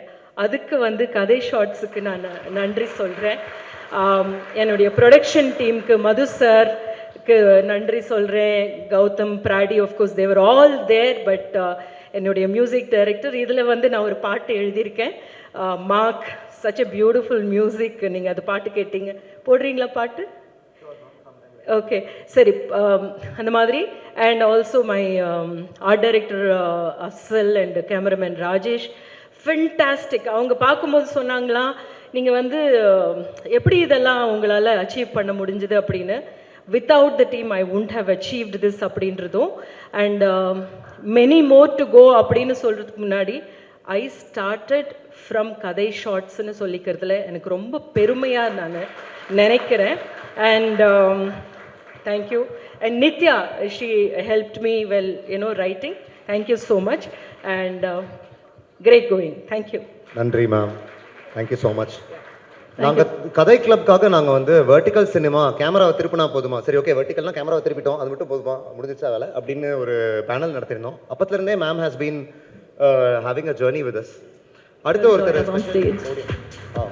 அதுக்கு வந்து கதை ஷார்ட்ஸுக்கு நான் நன்றி சொல்கிறேன். என்னுடைய ப்ரொடக்ஷன் டீமுக்கு மது சார்க்கு நன்றி சொல்கிறேன். Gautham, Brady, of course they're all there. But என்னுடைய மியூசிக் டைரக்டர், இதில் வந்து நான் ஒரு பாட்டு எழுதியிருக்கேன், Mark. Such a beautiful music. நீங்கள் அது பாட்டு கேட்டீங்க, போடுறீங்களா பாட்டு? ஓகே, சரி. அந்த மாதிரி. And also my art director Afzal and cameraman Rajesh, fantastic. அவங்க பார்க்கும்போது சொன்னாங்களாம், நீங்கள் வந்து எப்படி இதெல்லாம் உங்களால் அச்சீவ் பண்ண முடிஞ்சுது அப்படின்னு. Without the team I wouldn't have achieved this அப்படின்றதும். And many more to go அப்படின்னு சொல்கிறதுக்கு முன்னாடி ஐ ஸ்டார்டட் ஃப்ரம் கதை ஷார்ட்ஸ்ன்னு சொல்லிக்கிறதுல எனக்கு ரொம்ப பெருமையாக நான் நினைக்கிறேன். And thank you. And Nithya, she helped me well, writing. Thank you so much. And great going. Thank you. நன்றி மேம். Thank you so much. நாங்கள் கதை கிளப்காக நாங்கள் வந்து வெர்டிக்கல் சினிமா, கேமராவை திருப்பினா போதுமா, சரி ஓகே வெர்டிக்கல்னா கேமராவை திருப்பிட்டோம், அது மட்டும் போதுமா, முடிஞ்சிச்சா வேலை அப்படின்னு ஒரு பேனல் நடத்திருந்தோம். அப்பத்துலேருந்தே ma'am has been having a journey with us. அடுத்த ஒருத்தர்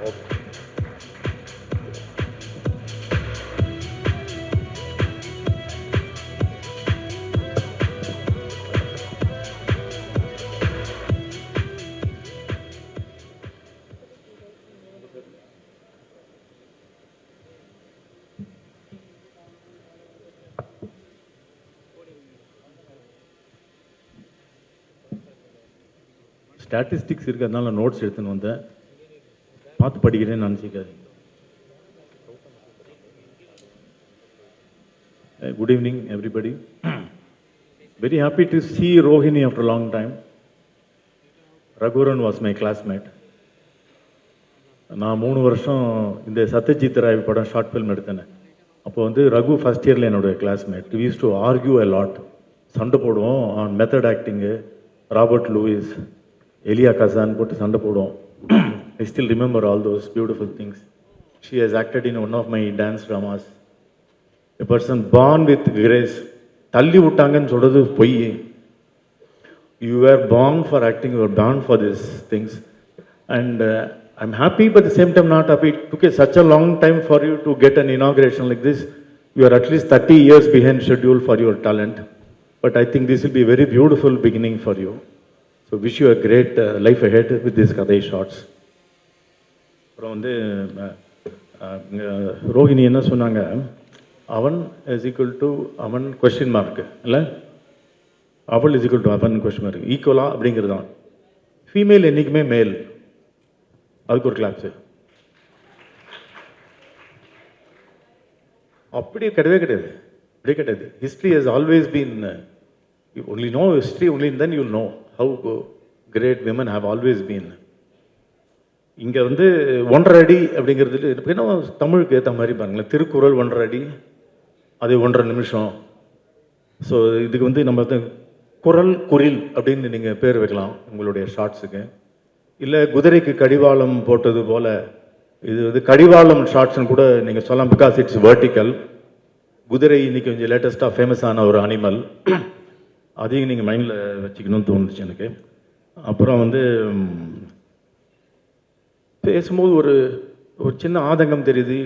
ஓகே. ஸ்டாட்டிஸ்டிக்ஸ் இருக்கிறதுனால நோட்ஸ் எடுத்துன்னு வந்தேன், பார்த்து படிக்கிறேன்னு நினச்சிக்காதீங்க. Good evening everybody. Very happy to see Rohini after a long time. Raghuran was my classmate. நான் 3 வருஷம் இந்த சத்யஜித் ராய் படம் ஷார்ட் ஃபில்ம் எடுத்தேன். அப்போ வந்து ரகு ஃபஸ்ட் இயரில் என்னோட classmate. We use to argue a lot. சண்டை போடுவோம் on method acting. Robert Lewis, Elia Kazan போட்டு சண்டை போடுவோம். I still remember all those beautiful things. She has acted in one of my dance dramas. A person born with grace. தள்ளி விட்டாங்கன்னு சொல்கிறது பொய். You are born for acting, you are born for this things. And I'm happy, but at the same time not happy. It took such a long time for you to get an inauguration like this. You are at least 30 years behind schedule for your talent. But I think this will be a very beautiful beginning for you. So wish you a great life ahead with these Kadai shots. அப்புறம் வந்து ரோஹிணி என்ன சொன்னாங்க, அவன் இஸ் ஈக்குவல் டு அவன் கொஸ்டின் மார்க் இல்லை, அவள் இஸ் ஈக்குவல் டு அவன் கொஸ்டின் மார்க், ஈக்குவலா அப்படிங்கிறது தான். ஃபீமேல் என்றைக்குமே மேல். அதுக்கு ஒரு கிளாப்ஸு. அப்படி கிடையவே கிடையாது, அப்படியே கிடையாது. History has always been, you only know history, only then you know how great women have always been. இங்கே வந்து 1.5 அடி அப்படிங்கிறது என்ன, தமிழுக்கு ஏற்ற மாதிரி பாருங்களேன். திருக்குறள் 1.5 அடி, அது 1.5 நிமிஷம். ஸோ இதுக்கு வந்து நம்ம குரல் குரில் அப்படின்னு நீங்கள் பேர் வைக்கலாம் உங்களுடைய ஷார்ட்ஸுக்கு. இல்லை குதிரைக்கு கடிவாளம் போட்டது போல் இது வந்து கடிவாளம் ஷார்ட்ஸ்னு கூட நீங்கள் சொல்லலாம். Because it's vertical. குதிரை இன்னைக்கு கொஞ்சம் லேட்டஸ்ட்டாக ஃபேமஸான ஒரு அனிமல். அதையும் நீங்கள் மைண்டில் வச்சுக்கணும்னு தோணுச்சு எனக்கு. அப்புறம் வந்து பேசும்போது ஒரு சின்ன ஆதங்கம் தெரியுது.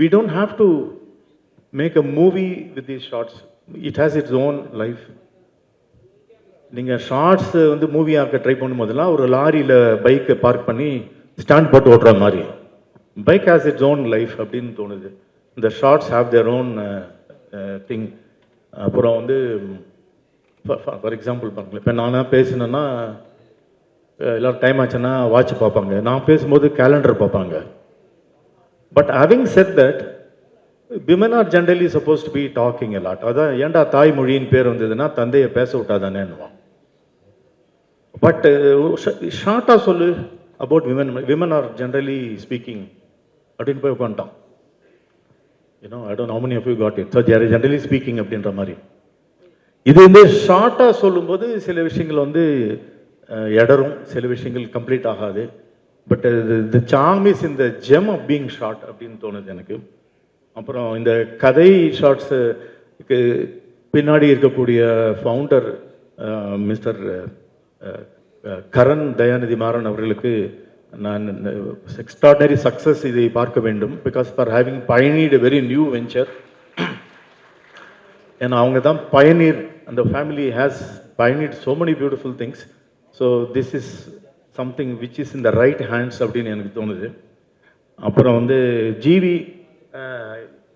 We don't have to make a movie with these shorts. It has its own life. நீங்கள் ஷார்ட்ஸ் வந்து மூவி ஆக்க ட்ரை பண்ணும்போதெல்லாம் ஒரு லாரியில் பைக்கை பார்க் பண்ணி ஸ்டாண்ட் போட்டு ஓட்டுற மாதிரி. Bike has its own life அப்படின்னு தோணுது. இந்த shorts have their own thing. அப்புறம் வந்து ஃபார் எக்ஸாம்பிள் பாருங்களேன், இப்போ நானாக பேசினேன்னா எல்லோரும் டைம் ஆச்சுன்னா வாட்ச் பார்ப்பாங்க, நான் பேசும்போது கேலண்டர் பார்ப்பாங்க. But having set that, women are generally suppose to be talking a lot. அதான் ஏன்டா தாய்மொழின்னு பேர் வந்ததுன்னா தந்தையை பேச விட்டாதானேன்னுவான். பட் ஷார்ட்டாக சொல்லு about women, women are generally speaking அப்படின்னு போய் உட்காந்துட்டான். You know I don't how many of you got it. So there is generally speaking அப்படின்ற மாதிரி. இது வந்து ஷார்ட்டாக சொல்லும்போது சில விஷயங்கள் வந்து இடரும், சில விஷயங்கள் கம்ப்ளீட் ஆகாது. But the charm is in the gem of being short அப்படின்னு தோணுது எனக்கு. அப்புறம் இந்த கதை ஷார்ட்ஸுக்கு பின்னாடி இருக்கக்கூடிய ஃபவுண்டர் மிஸ்டர் கரண் தயாநிதி மாறன் அவர்களுக்கு நான் எக்ஸ்ட்ராடனரி சக்ஸஸ் இதை பார்க்க வேண்டும். Because for having pioneered a very new venture. ஏன்னா அவங்க தான் பயனீர், அந்த family has pioneered so many beautiful things. So this is something which is in the right hands அப்படின்னு எனக்கு தோணுது. அப்புறம் வந்து ஜீவி,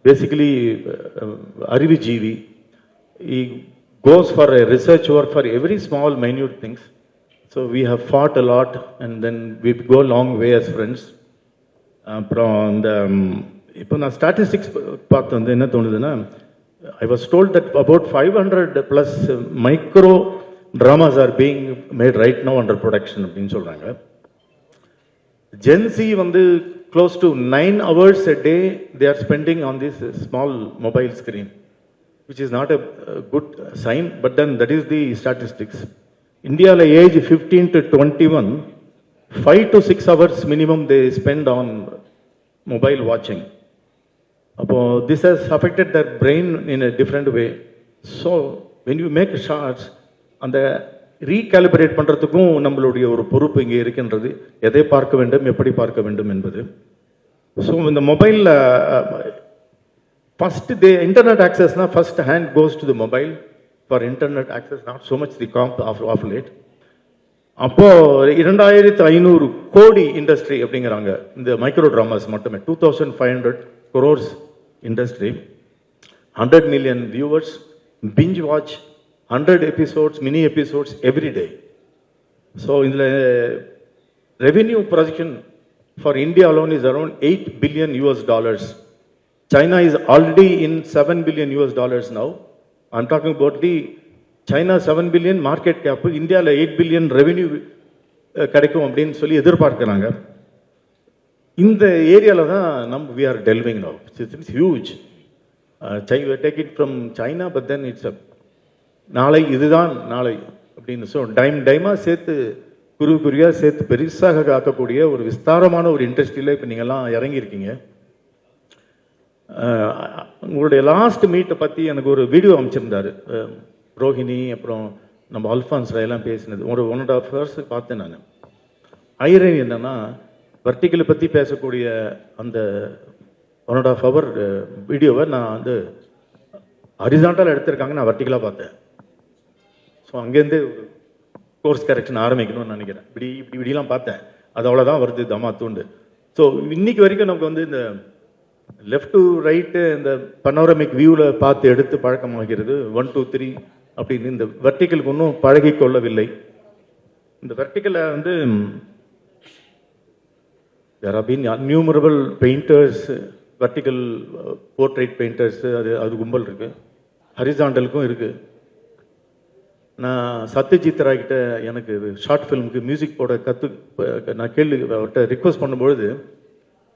பேசிக்கலி அறிவு ஜீவி, he goes for a research work for every small minute things. So we have fought a lot and then we go a long way as friends. அப்புறம் இந்த இப்போ நான் ஸ்டாட்டிஸ்டிக்ஸ் பார்த்து வந்து என்ன தோணுதுன்னா, I was told that about 500 plus micro dramas are being made right now under production அப்படின்னு சொல்கிறாங்க. Gen Z வந்து close to 9 hours a day they are spending on this small mobile screen, which is not a good sign, but then that is the statistics. India la age 15 to 21, 5 to 6 hours minimum they spend on mobile watching. This has affected their brain in a different way. So when you make shots, and the recalibrate பண்றதுக்கும் நம்மளுடைய ஒரு பொறுப்பு இங்கே இருக்கின்றது. எதை பார்க்க வேண்டும், எப்படி பார்க்க வேண்டும் என்பது. ஸோ இந்த மொபைலில் first the internet access na first hand goes to the mobile for internet access, not so much the comp of late. அப்போ 2500 கோடி இண்டஸ்ட்ரி அப்படிங்கிறாங்க இந்த மைக்ரோ ட்ராமாஸ் மட்டுமே. 2500 crores industry, 100 million viewers, binge watch 100 episodes, mini episodes every day. So இதில் revenue projection for India alone is around $8 billion. China is already in $7 billion now. I'm talking about the China 7 billion market cap, India 8 billion revenue கிடைக்கும் அப்படின்னு சொல்லி எதிர்பார்க்கிறாங்க. இந்த ஏரியாவில் தான் we are delving now. It's huge. We take it from China, but then it's a நாளை இதுதான் நாளை அப்படின்னு. ஸோ டைமாக சேர்த்து குறியாக சேர்த்து பெருசாக காக்கக்கூடிய ஒரு விஸ்தாரமான ஒரு இண்டஸ்ட்ரியில் இப்போ நீங்கள்லாம் இறங்கியிருக்கீங்க. உங்களுடைய லாஸ்ட் மீட்டை பற்றி எனக்கு ஒரு வீடியோ அமைச்சிருந்தார் ரோஹிணி, அப்புறம் நம்ம அல்ஃபான்ஸ்ல எல்லாம் பேசினது. ஒரு 1.5 hours பார்த்தேன் நான். ஐரன் என்னன்னா, வெர்டிக்கலை பற்றி பேசக்கூடிய அந்த 1.5 hour வீடியோவை நான் வந்து ஹரிசாண்டல் எடுத்திருக்காங்க, நான் வெர்டிக்கலாக பார்த்தேன். ஸோ அங்கேருந்து கோர்ஸ் கரெக்ஷன் ஆரம்பிக்கணும்னு நினைக்கிறேன். இப்படிலாம் பார்த்தேன், அது அவ்வளோதான் வருது தமா தூண்டு. ஸோ இன்னைக்கு வரைக்கும் நமக்கு வந்து இந்த லெஃப்ட் டு ரைட்டு இந்த பனோரமிக் வியூவில் பார்த்து எடுத்து பழக்கமாகிறது 1 2 3 அப்படின்னு. இந்த வெர்டிக்கலுக்கு ஒன்றும் பழகி கொள்ளவில்லை. இந்த வெர்டிக்கலை வந்து there have been innumerable painters, vertical portrait painters, அது கும்பல் இருக்கு. ஹரிசாண்டலுக்கும் இருக்கு. நான் சத்யஜித் ராய் கிட்ட எனக்கு ஷார்ட் ஃபிலிமுக்கு மியூசிக் போட நான் அவர்கிட்ட ரிக்வஸ்ட் பண்ணும்பொழுது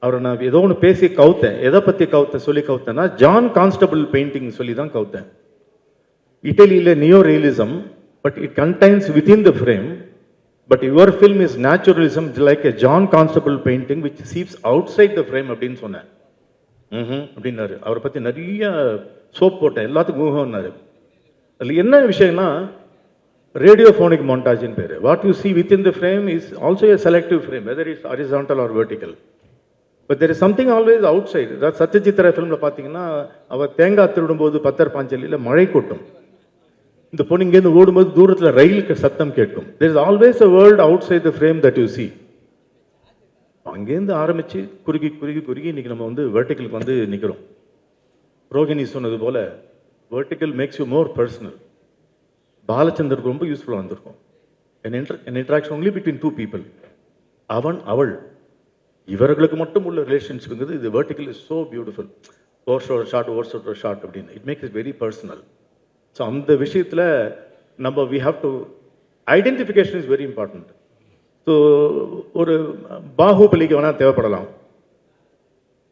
அவரை நான் ஏதோ ஒன்று பேசி கவுத்தேன். எதை பற்றி சொல்லி கவுத்தேன்னா, ஜான் கான்ஸ்டபிள் பெயிண்டிங் சொல்லி தான் கவுத்தேன். இட்டலியில் neo realism, but it contains within the frame. But your film is naturalism like a John Constable painting which seeps outside the frame அப்படின்னு சொன்னேன். அப்படின்னாரு. அவரை பற்றி நிறைய சோப் போட்டேன், எல்லாத்துக்கும் ஊகம்னாரு. அதில் என்ன விஷயம்னா, ரேடியோஃபோனிக் மொண்டாஜின் பேர். What you see within the frame is also a selective frame, whether it's horizontal or vertical. But there is something always outside. அதாவது சத்யஜித்ரா ஃபிலிமில் பார்த்தீங்கன்னா, அவர் தேங்காய் திருடும்போது பத்தர் பாஞ்சலியில் மழை கொட்டும். இந்த பொண்ணு இங்கேருந்து ஓடும்போது தூரத்தில் ரயிலுக்கு சத்தம் கேட்கும். There is always a world outside the frame that you see. அங்கேருந்து ஆரம்பித்து குறுகி குறுகி குறுகி இன்னைக்கு நம்ம வந்து வெர்டிக்கலுக்கு வந்து நிற்கிறோம். ரோஹிணி சொன்னது போல vertical makes you more personal. பாலச்சந்தருக்கு ரொம்ப யூஸ்ஃபுல்லாக வந்திருக்கும். an interaction only between two people, அவன் அவள், இவர்களுக்கு மட்டும் உள்ள ரிலேஷன்ஷிப்ங்கிறது இது vertical is so beautiful. Over short அப்படின்னு it makes it very personal. So அந்த விஷயத்தில் நம்ம we have to identification is very important. So ஒரு பாகுபலிக்கு வேணால் தேவைப்படலாம்,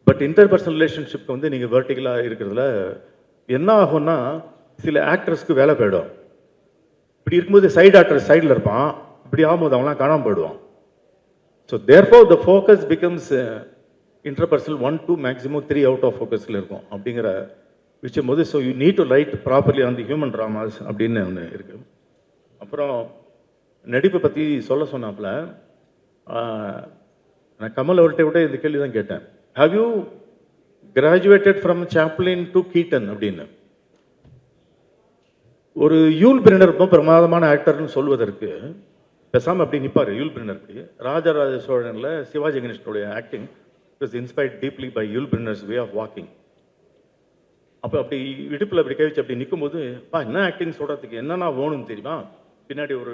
பட் இன்டர்பர்சனல் ரிலேஷன்ஷிப்க்கு வந்து நீங்கள் வெர்டிக்கலாக இருக்கிறதுல என்ன ஆகும்னா, சில ஆக்டர்ஸ்க்கு வேலை போயிடும். இப்படி இருக்கும்போது சைடு ஆக்டர் சைடில் இருப்பான், இப்படி ஆகும்போது அவங்களாம் காணாமல் போயிடுவான். So therefore the focus becomes interpersonal 1, 2 maximum 3 out of ஃபோக்கஸில் இருக்கும் அப்படிங்கிற விஷயம் போது so you need to write properly on the human dramas அப்படின்னு ஒன்று இருக்குது. அப்புறம் நடிப்பை பற்றி சொல்ல சொன்னாப்புல நான் கமல் அவர்கிட்ட விட இந்த கேள்வி தான் கேட்டேன். How you graduated from Chaplin to Keaton அப்படின்னு. ஒரு யூல் பிரினர் ரொம்ப பிரமாதமான ஆக்டர்னு சொல்வதற்கு பேசாமல் அப்படி நிற்பார் யூல் பிரினர். அப்படி ராஜராஜ சோழனில் சிவாஜி கணேசனுடைய acting was inspired deeply by Yul Brynner's way of walking. அப்போ அப்படி இடுப்பில் அப்படி கை வச்சு அப்படி நிற்கும்போது என்ன ஆக்டிங் சொல்கிறதுக்கு என்னென்னா வேணும்னு தெரியுமா? பின்னாடி ஒரு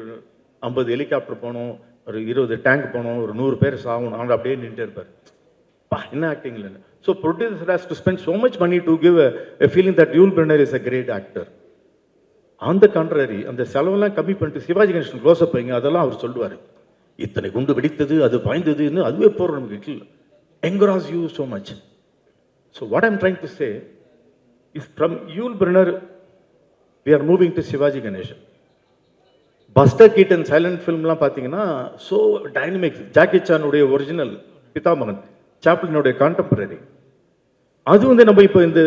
50 ஹெலிகாப்டர் போகணும், ஒரு 20 டேங்க் போகணும், ஒரு 100 பேர் சாகணும், அவங்க அப்படியே நின்றுட்டு இருப்பார். என்ன ஆக்டிங் இல்லைன்னு. So producer has to spend so much money to give a feeling that Yul Brynner is a great actor. On the contrary அந்த செலவெல்லாம் கம்மி பண்ணிட்டு சிவாஜி கணேசன் க்ளோஸ்அப் வைங்க, அதெல்லாம் அவர் சொல்லுவார். இத்தனை குண்டு வெடித்தது, அது பாய்ந்ததுன்னு அதுவே போகிற நமக்கு இட்ல engross you so much. So what I'm trying to say is from Yul Brynner we are moving to Shivaji Ganeshan. Buster Keaton silent ஃபிலிம்லாம் பார்த்தீங்கன்னா ஸோ டைனமிக்ஸ். ஜாக்கி சானுடைய ஒரிஜினல் பிதாமகன், சாப்ளினுடைய கான்டெம்பரரி. அது வந்து நம்ம இப்போ இந்த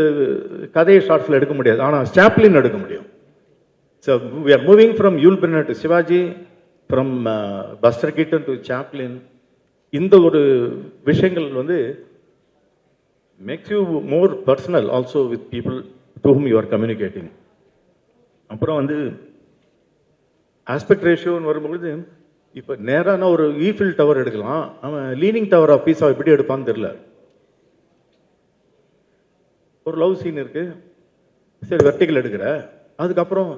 கதையை ஷார்ட்ஸில் எடுக்க முடியாது, ஆனால் சாப்ளின் எடுக்க முடியும். So we are moving from Yul Brynner to Shivaji, from Buster Keaton to Chaplin. இந்த ஒரு விஷயங்கள் வந்து makes you more personal also with people to whom you are communicating. அப்புறம் வந்து ஆஸ்பெக்ட் ரேஷியோன்னு வரும்பொழுது இப்போ நேரான ஒரு ஈஃபில் டவர் எடுக்கலாம், அவன் லீனிங் டவர் ஆஃப் பீஸா எப்படி எடுப்பான்னு தெரியல. ஒரு லவ் சீன் இருக்கு, சரி வெர்டிகல் எடுக்கிற, அதுக்கப்புறம்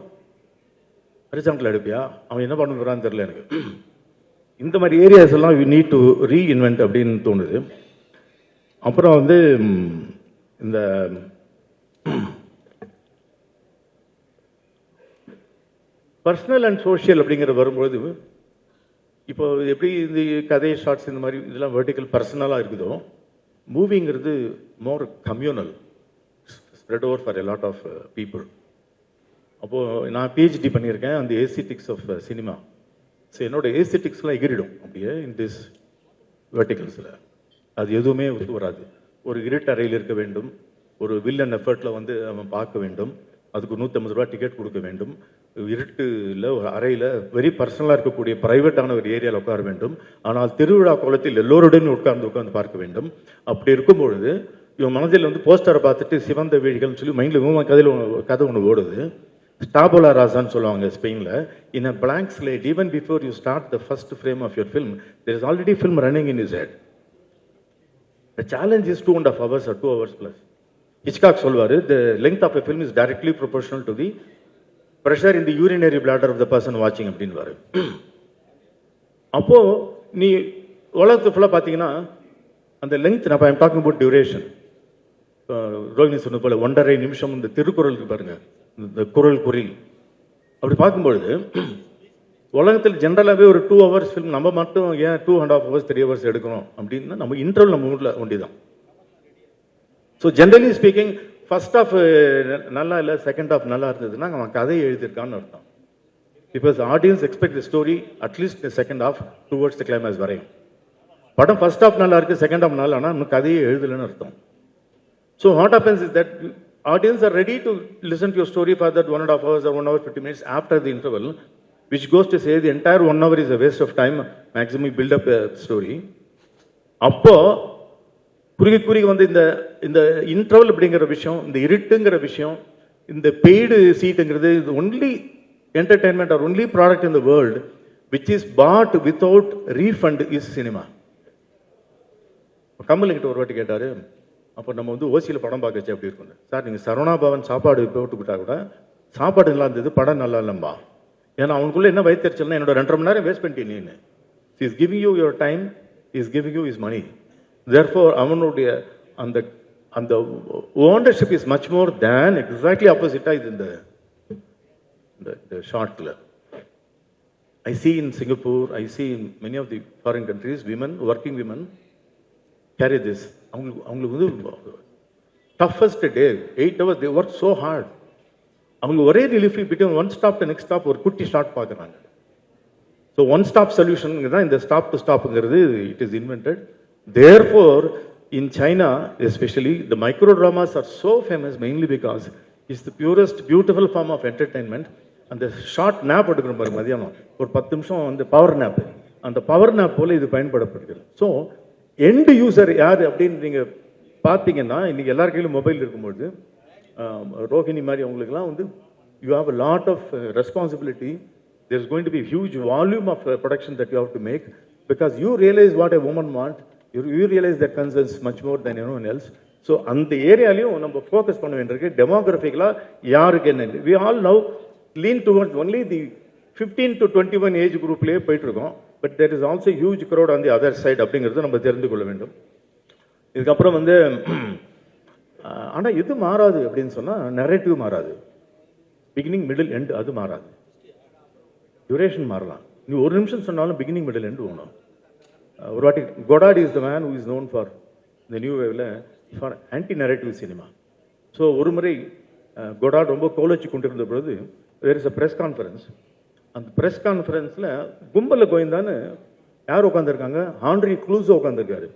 ஹரிசாண்டல் எடுப்பியா, அவன் என்ன பண்ணுறான்னு தெரியல எனக்கு. இந்த மாதிரி ஏரியாஸ் எல்லாம் யூ நீட் டு ரீஇன்வென்ட் அப்படின்னு தோணுது. அப்புறம் வந்து இந்த பர்சனல் அண்ட் சோஷியல் அப்படிங்கிற வரும்பொழுது இப்போ எப்படி இந்த கதை ஷார்ட்ஸ் இந்த மாதிரி இதெல்லாம் வெர்டிக்கல் பர்சனலாக இருக்குதோ, மூவிங்கிறது more communal, spread over for a lot of people. அப்போது நான் பிஹெச்டி பண்ணியிருக்கேன் அந்த ஏசிட்டிக்ஸ் ஆஃப் சினிமா. ஸோ என்னோட ஏசிட்டிக்ஸ்லாம் எகிரிடும் அப்படியே இன் திஸ் வெர்டிகல்ஸில். அது எதுவுமே ஒத்து வராது. ஒரு இருட்டு அறையில் இருக்க வேண்டும், ஒரு வில்லன் எஃபர்ட்டில் வந்து அவன் பார்க்க வேண்டும், அதுக்கு 150 ரூபா டிக்கெட் கொடுக்க வேண்டும், இருட்டில் ஒரு அறையில் வெரி பர்சனலாக இருக்கக்கூடிய ப்ரைவேட்டான ஒரு ஏரியாவில் உட்கார வேண்டும், ஆனால் திருவிழா கோலத்தில் எல்லோருடையும் உட்கார்ந்து பார்க்க வேண்டும். அப்படி இருக்கும்பொழுது இவன் மனதில் வந்து போஸ்டரை பார்த்துட்டு சிவந்த வீழ்கள்னு சொல்லி மைண்டில் கதை ஒன்று ஓடுது. ஸ்டாபோலா ராசான்னு சொல்லுவாங்க ஸ்பெயினில். In a blank slate even before you start the first frame of your film there is already film running in his head. The challenge is 2.5 hours or 2 hours plus. Hitchcock சொல்வார், the length of a film is directly proportional to the pressure in the urinary bladder of the person watching அப்படின்வாரு. அப்போது நீ உலகத்தை ஃபுல்லாக பார்த்தீங்கன்னா அந்த லெங்க், நான் I'm talking about duration. Rohini சொன்ன போல 1.5 நிமிஷம் இந்த திருக்குறளுக்கு பாருங்கள், இந்த குரல் குறில் அப்படி பார்க்கும்பொழுது உலகத்தில் ஜென்ரலாகவே ஒரு 2 hours ஃபிலிம் நம்ம மட்டும் ஏன் 2.5 hours 3 hours எடுக்கணும் அப்படின்னா நம்ம இன்டர்வல் நம்ம ஊரில் ஒண்டி தான். So generally speaking first of நல்லா இல்லை, செகண்ட் ஆஃப் நல்லா இருந்ததுன்னா அவன் கதையை எழுதியிருக்கான்னு அர்த்தம். Because audience expect the story at least second half towards the climax வரையும். படம் ஃபர்ஸ்ட் ஆஃப் நல்லா இருக்குது, செகண்ட் ஆஃப் நல்லா, ஆனால் இன்னும் கதையை எழுதலைன்னு அர்த்தம். So what happens is that audience are ready to listen to your story for that 1.5 hours or 1 hour 50 minutes after the interval, which goes to say the entire 1 hour is a waste of time. Maximum build up a story. அப்போ குறுகி வந்து இந்த இன்டர்வல் அப்படிங்கிற விஷயம், இந்த இருட்டுங்கிற விஷயம், இந்த பெய்டு சீட்டுங்கிறது இது only entertainment or only product in the world which is bought without refund is cinema. Kamal என்கிட்ட ஒரு வாட்டி கேட்டார், அப்போ நம்ம வந்து ஓசியில் படம் பார்க்க வச்சு அப்படி இருக்கணும் சார், நீங்கள் சரவணா பவன் சாப்பாடு போட்டுக்கிட்டா கூட சாப்பாடு நல்லா இருந்தது, படம் நல்லா இல்லைம்பா. ஏன்னா அவனுக்குள்ளே என்ன வயிற்றுச்சல்னா என்னோட 2.5 மணி நேரம் வேஸ்ட் பண்ணிட்டேன் நீ. Is giving you your time, is giving you is money. Therefore அவனுடைய அந்த அந்த ownership is much more than exactly ஆப்போசிட்டாக இது இந்த ஷார்ட்டில். I see in Singapore, I see in many of the foreign countries, women, working women carry this. அவங்களுக்கு வந்து toughest day 8 hours they work so hard. அவங்க ஒரே relief between one stop to next stop ஒரு குட்டி ஷார்ட் பார்க்குறாங்க. ஸோ ஒன் ஸ்டாப் சொல்யூஷன் தான் இந்த ஸ்டாப் டு ஸ்டாப்புங்கிறது it is invented. Therefore in China especially, the micro dramas are so famous mainly because it's the purest, beautiful form of entertainment. அந்த ஷார்ட் நேப் எடுக்கணும் பாருங்க மதியானம் ஒரு 10 நிமிஷம் வந்து பவர் நேப், அந்த பவர் நேப் போல் இது பயன்படப்படுகிறது. ஸோ எண்டு யூசர் யார் அப்படின்னு நீங்கள் பார்த்தீங்கன்னா, இன்றைக்கி எல்லார் கையிலும் மொபைல் இருக்கும்பொழுது ரோஹிணி மாதிரி அவங்களுக்குலாம் வந்து you have a lot of responsibility. There is going to be huge volume of production that you have to make, because you realise what a woman want, you realise that concerns much more than any else. So அந்த ஏரியாலையும் நம்ம ஃபோக்கஸ் பண்ண வேண்டியிருக்கு. டெமோகிராஃபிக்கலாக யாருக்கு என்ன, we all now lean towards only the 15 to 21 age குரூப்லேயே போயிட்டுருக்கோம். But there is also huge crowd on the other side அப்படிங்கிறது நம்ம தெரிந்து கொள்ள வேண்டும். இதுக்கப்புறம் வந்து ஆனால் எது மாறாது அப்படின்னு சொன்னால் நரேட்டிவ் மாறாது, பிகினிங் மிடில் எண்ட் அது மாறாது. டியூரேஷன் மாறலாம், நீ ஒரு நிமிஷம் சொன்னாலும் பிகினிங் மிடில் எண்ட் வேணும். ஒரு வாட்டி Godard is the man who is known for இந்த நியூ வேவில் for anti narrative cinema. So ஒரு முறை கொடாட் ரொம்ப கோலச்சு கொண்டிருந்த பொழுது there is a press conference. அந்த ப்ரெஸ் கான்ஃபரன்ஸில் கும்பலில் கோயந்தான்னு யார் உட்காந்துருக்காங்க, ஆண்ட்ரி க்ளூஸோ உட்காந்துருக்காரு.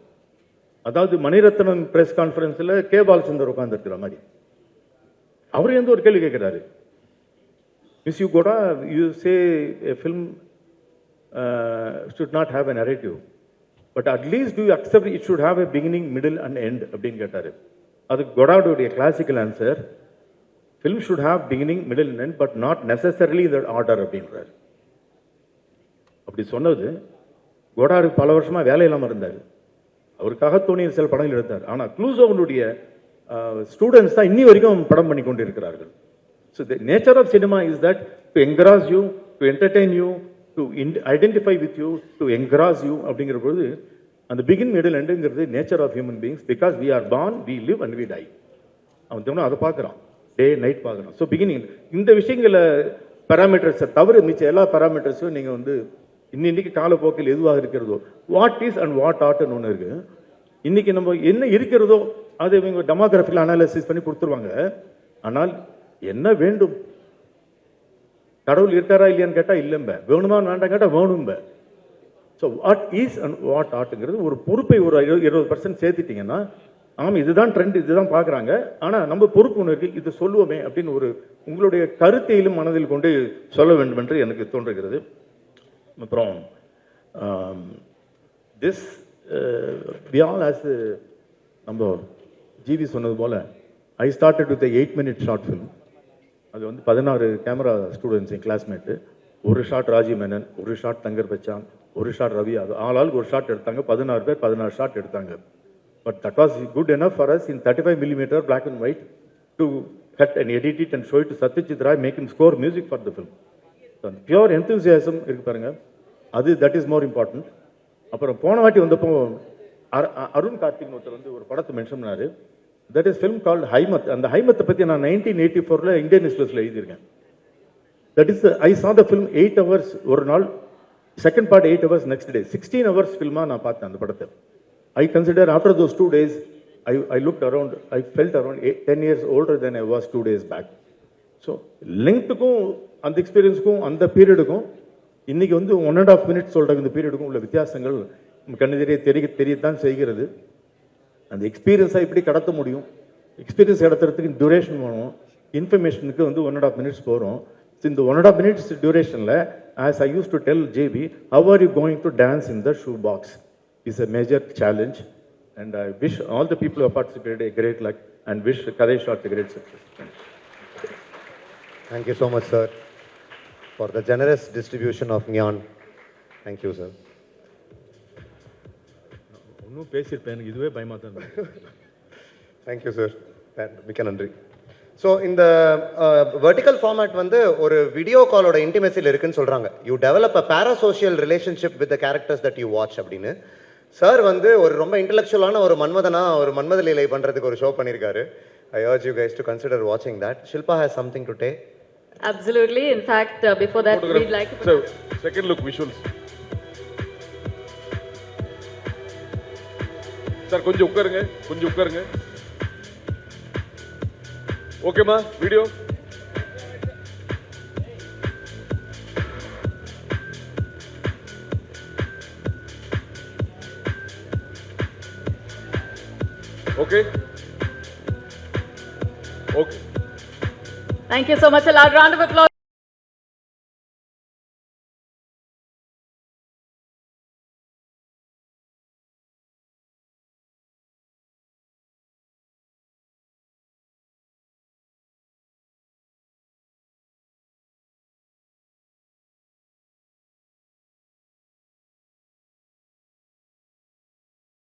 அதாவது மணிரத்னம் ப்ரெஸ் கான்ஃபரன்ஸில் கே பாலச்சந்தர் உட்காந்துருக்கிற மாதிரி. அவர் எந்த ஒரு கேள்வி கேட்குறாரு, miss you Kota, you say a film should not have a narrative, but at least do you accept it should have a beginning, middle and end அப்படின்னு கேட்டார். அதுக்கு கொடாடுடைய classical answer, film should have beginning, middle and end, but not necessarily in that order அப்படின்றார். அப்படி சொன்னது கோடாரு பல வருஷமா வேலை இல்லாமல் இருந்தார். அவருக்காக தோணிய சில படங்கள் எடுத்தார். ஆனால் க்ளூசோவனுடைய ஸ்டூடெண்ட்ஸ் தான் இன்னி வரைக்கும் படம் பண்ணி கொண்டு இருக்கிறார்கள். So the nature of cinema is that to engross you, to entertain you, to identify with you, to engross you அப்படிங்கிற பொழுது அந்த பிகின் மிடில் எண்டுங்கிறது nature of human beings. Because we are born, we live and we die. அவன் தோணும் அதை பார்க்குறான், டே நைட் பார்க்குறோம். ஸோ பிகினிங் இந்த விஷயங்களை பேராமீட்டர்ஸை தவிர மிச்ச எல்லா பேராமீட்டர்ஸும் நீங்கள் வந்து இன்னைக்கு காலப்போக்கில் எதுவாக இருக்கிறதோ, வாட் இஸ் அண்ட் வாட் ஆர்ட்னு ஒன்று இருக்குது. இன்றைக்கி நம்ம என்ன இருக்கிறதோ அதை இவங்க டெமோகிராஃபியில் அனாலிசிஸ் பண்ணி கொடுத்துருவாங்க. ஆனால் என்ன வேண்டும், கடவுள் இருக்காரா இல்லையான்னு கேட்டால் இல்லைம்ப, வேணுமா வேண்டாம் கேட்டால் வேணும்ப. So what is and what ஆர்ட்டுங்கிறது ஒரு பொறுப்பை ஒரு 20% சேர்த்துட்டிங்கன்னா, ஆமாம் இதுதான் ட்ரெண்ட், இதுதான் பார்க்குறாங்க, ஆனால் நம்ம பொறுப்பு ஒன்று இருக்குது, இது சொல்லுவோமே அப்படின்னு ஒரு உங்களுடைய கருத்தையிலும் மனதில் கொண்டு சொல்ல வேண்டும் என்று எனக்கு தோன்றுகிறது. அப்புறம் திஸ் வி ஆல் ஆஸ் நம்ம ஜிவி சொன்னது போல் I started with 8-minute short film. அது வந்து 16 கேமரா ஸ்டூடெண்ட்ஸ் என் கிளாஸ்மேட்டு. ஒரு ஷாட் ராஜீவ் மேனன், ஒரு ஷாட் தங்கர் பச்சான், ஒரு ஷாட் ரவி, அது ஆளாளுக்கு ஒரு ஷாட் எடுத்தாங்க. 16 பேர் 16 ஷாட் எடுத்தாங்க. But that was good enough for us in 35mm black and white to cut and edit it and show it to Satyajit Ray, make him score music for the film. So pure enthusiasm இருக்கு பாருங்க, அது that is more important. அப்புறம் போன வாட்டி வந்தப்போ அருண் கார்த்திக் ஒருத்தர் வந்து ஒரு படத்தை மென்ஷன் பண்ணாரு. That is film called Heimat. அந்த ஹைமத்தை பற்றி நான் 1984 இந்தியன் எக்ஸ்பிரஸில் எழுதியிருக்கேன். தட் இஸ் ஐ சா த ஃபிலிம் 8 hours ஒரு நாள், second part 8 hours next day, 16 hours ஃபில்மாக நான் பார்த்தேன் அந்த படத்தை. I consider after those 2 days, I looked around, I felt around 10 years older than I was 2 days back. So, lengthக்கும் அந்த எக்ஸ்பீரியன்ஸுக்கும் அந்த பீரியடுக்கும் இன்றைக்கி வந்து 1.5 minutes சொல்கிறாங்க, இந்த பீரியடுக்கும் உள்ள வித்தியாசங்கள் கண்ணெதிரே தெரியத்தான் செய்கிறது. அந்த எக்ஸ்பீரியன்ஸாக எப்படி கடத்த முடியும், எக்ஸ்பீரியன்ஸ் கடத்துறதுக்கு டியூரேஷன் வேணும், இன்ஃபர்மேஷனுக்கு வந்து 1.5 minutes போகிறோம். ஸோ இந்த 1.5 minutes டியூரேஷனில் as I use to tell JP, how are you going to dance in the shoe box is a major challenge, and I wish all the people who have participated a great luck and wish Kadai Shots a great success. Thank you so much, sir, for the generous distribution of neon. Thank you, sir. ஒன்றும் பேசியிருப்பேன், இதுவே பயமாக தான். Thank you, sir. மிக்க நன்றி. ஸோ இந்த வெர்டிக்கல் ஃபார்மேட் வந்து ஒரு வீடியோ காலோட இன்டிமெசியில் இருக்குன்னு சொல்கிறாங்க. You develop a parasocial relationship with the characters that you watch அப்படின்னு. சார் வந்து ஒரு ரொம்ப இன்டெலெக்சுவலான ஒரு ஒரு மன்மத லீலை பண்ணுறதுக்கு ஒரு ஷோ பண்ணியிருக்காரு. I urge you guys to consider watching that. Shilpa has something to take. Absolutely. In fact, before that, we'd like to... So, second look visuals. Sir, கொஞ்சம் உட்காருங்க. ஓகேமா video? Okay? Okay. Thank you so much. A loud round of applause.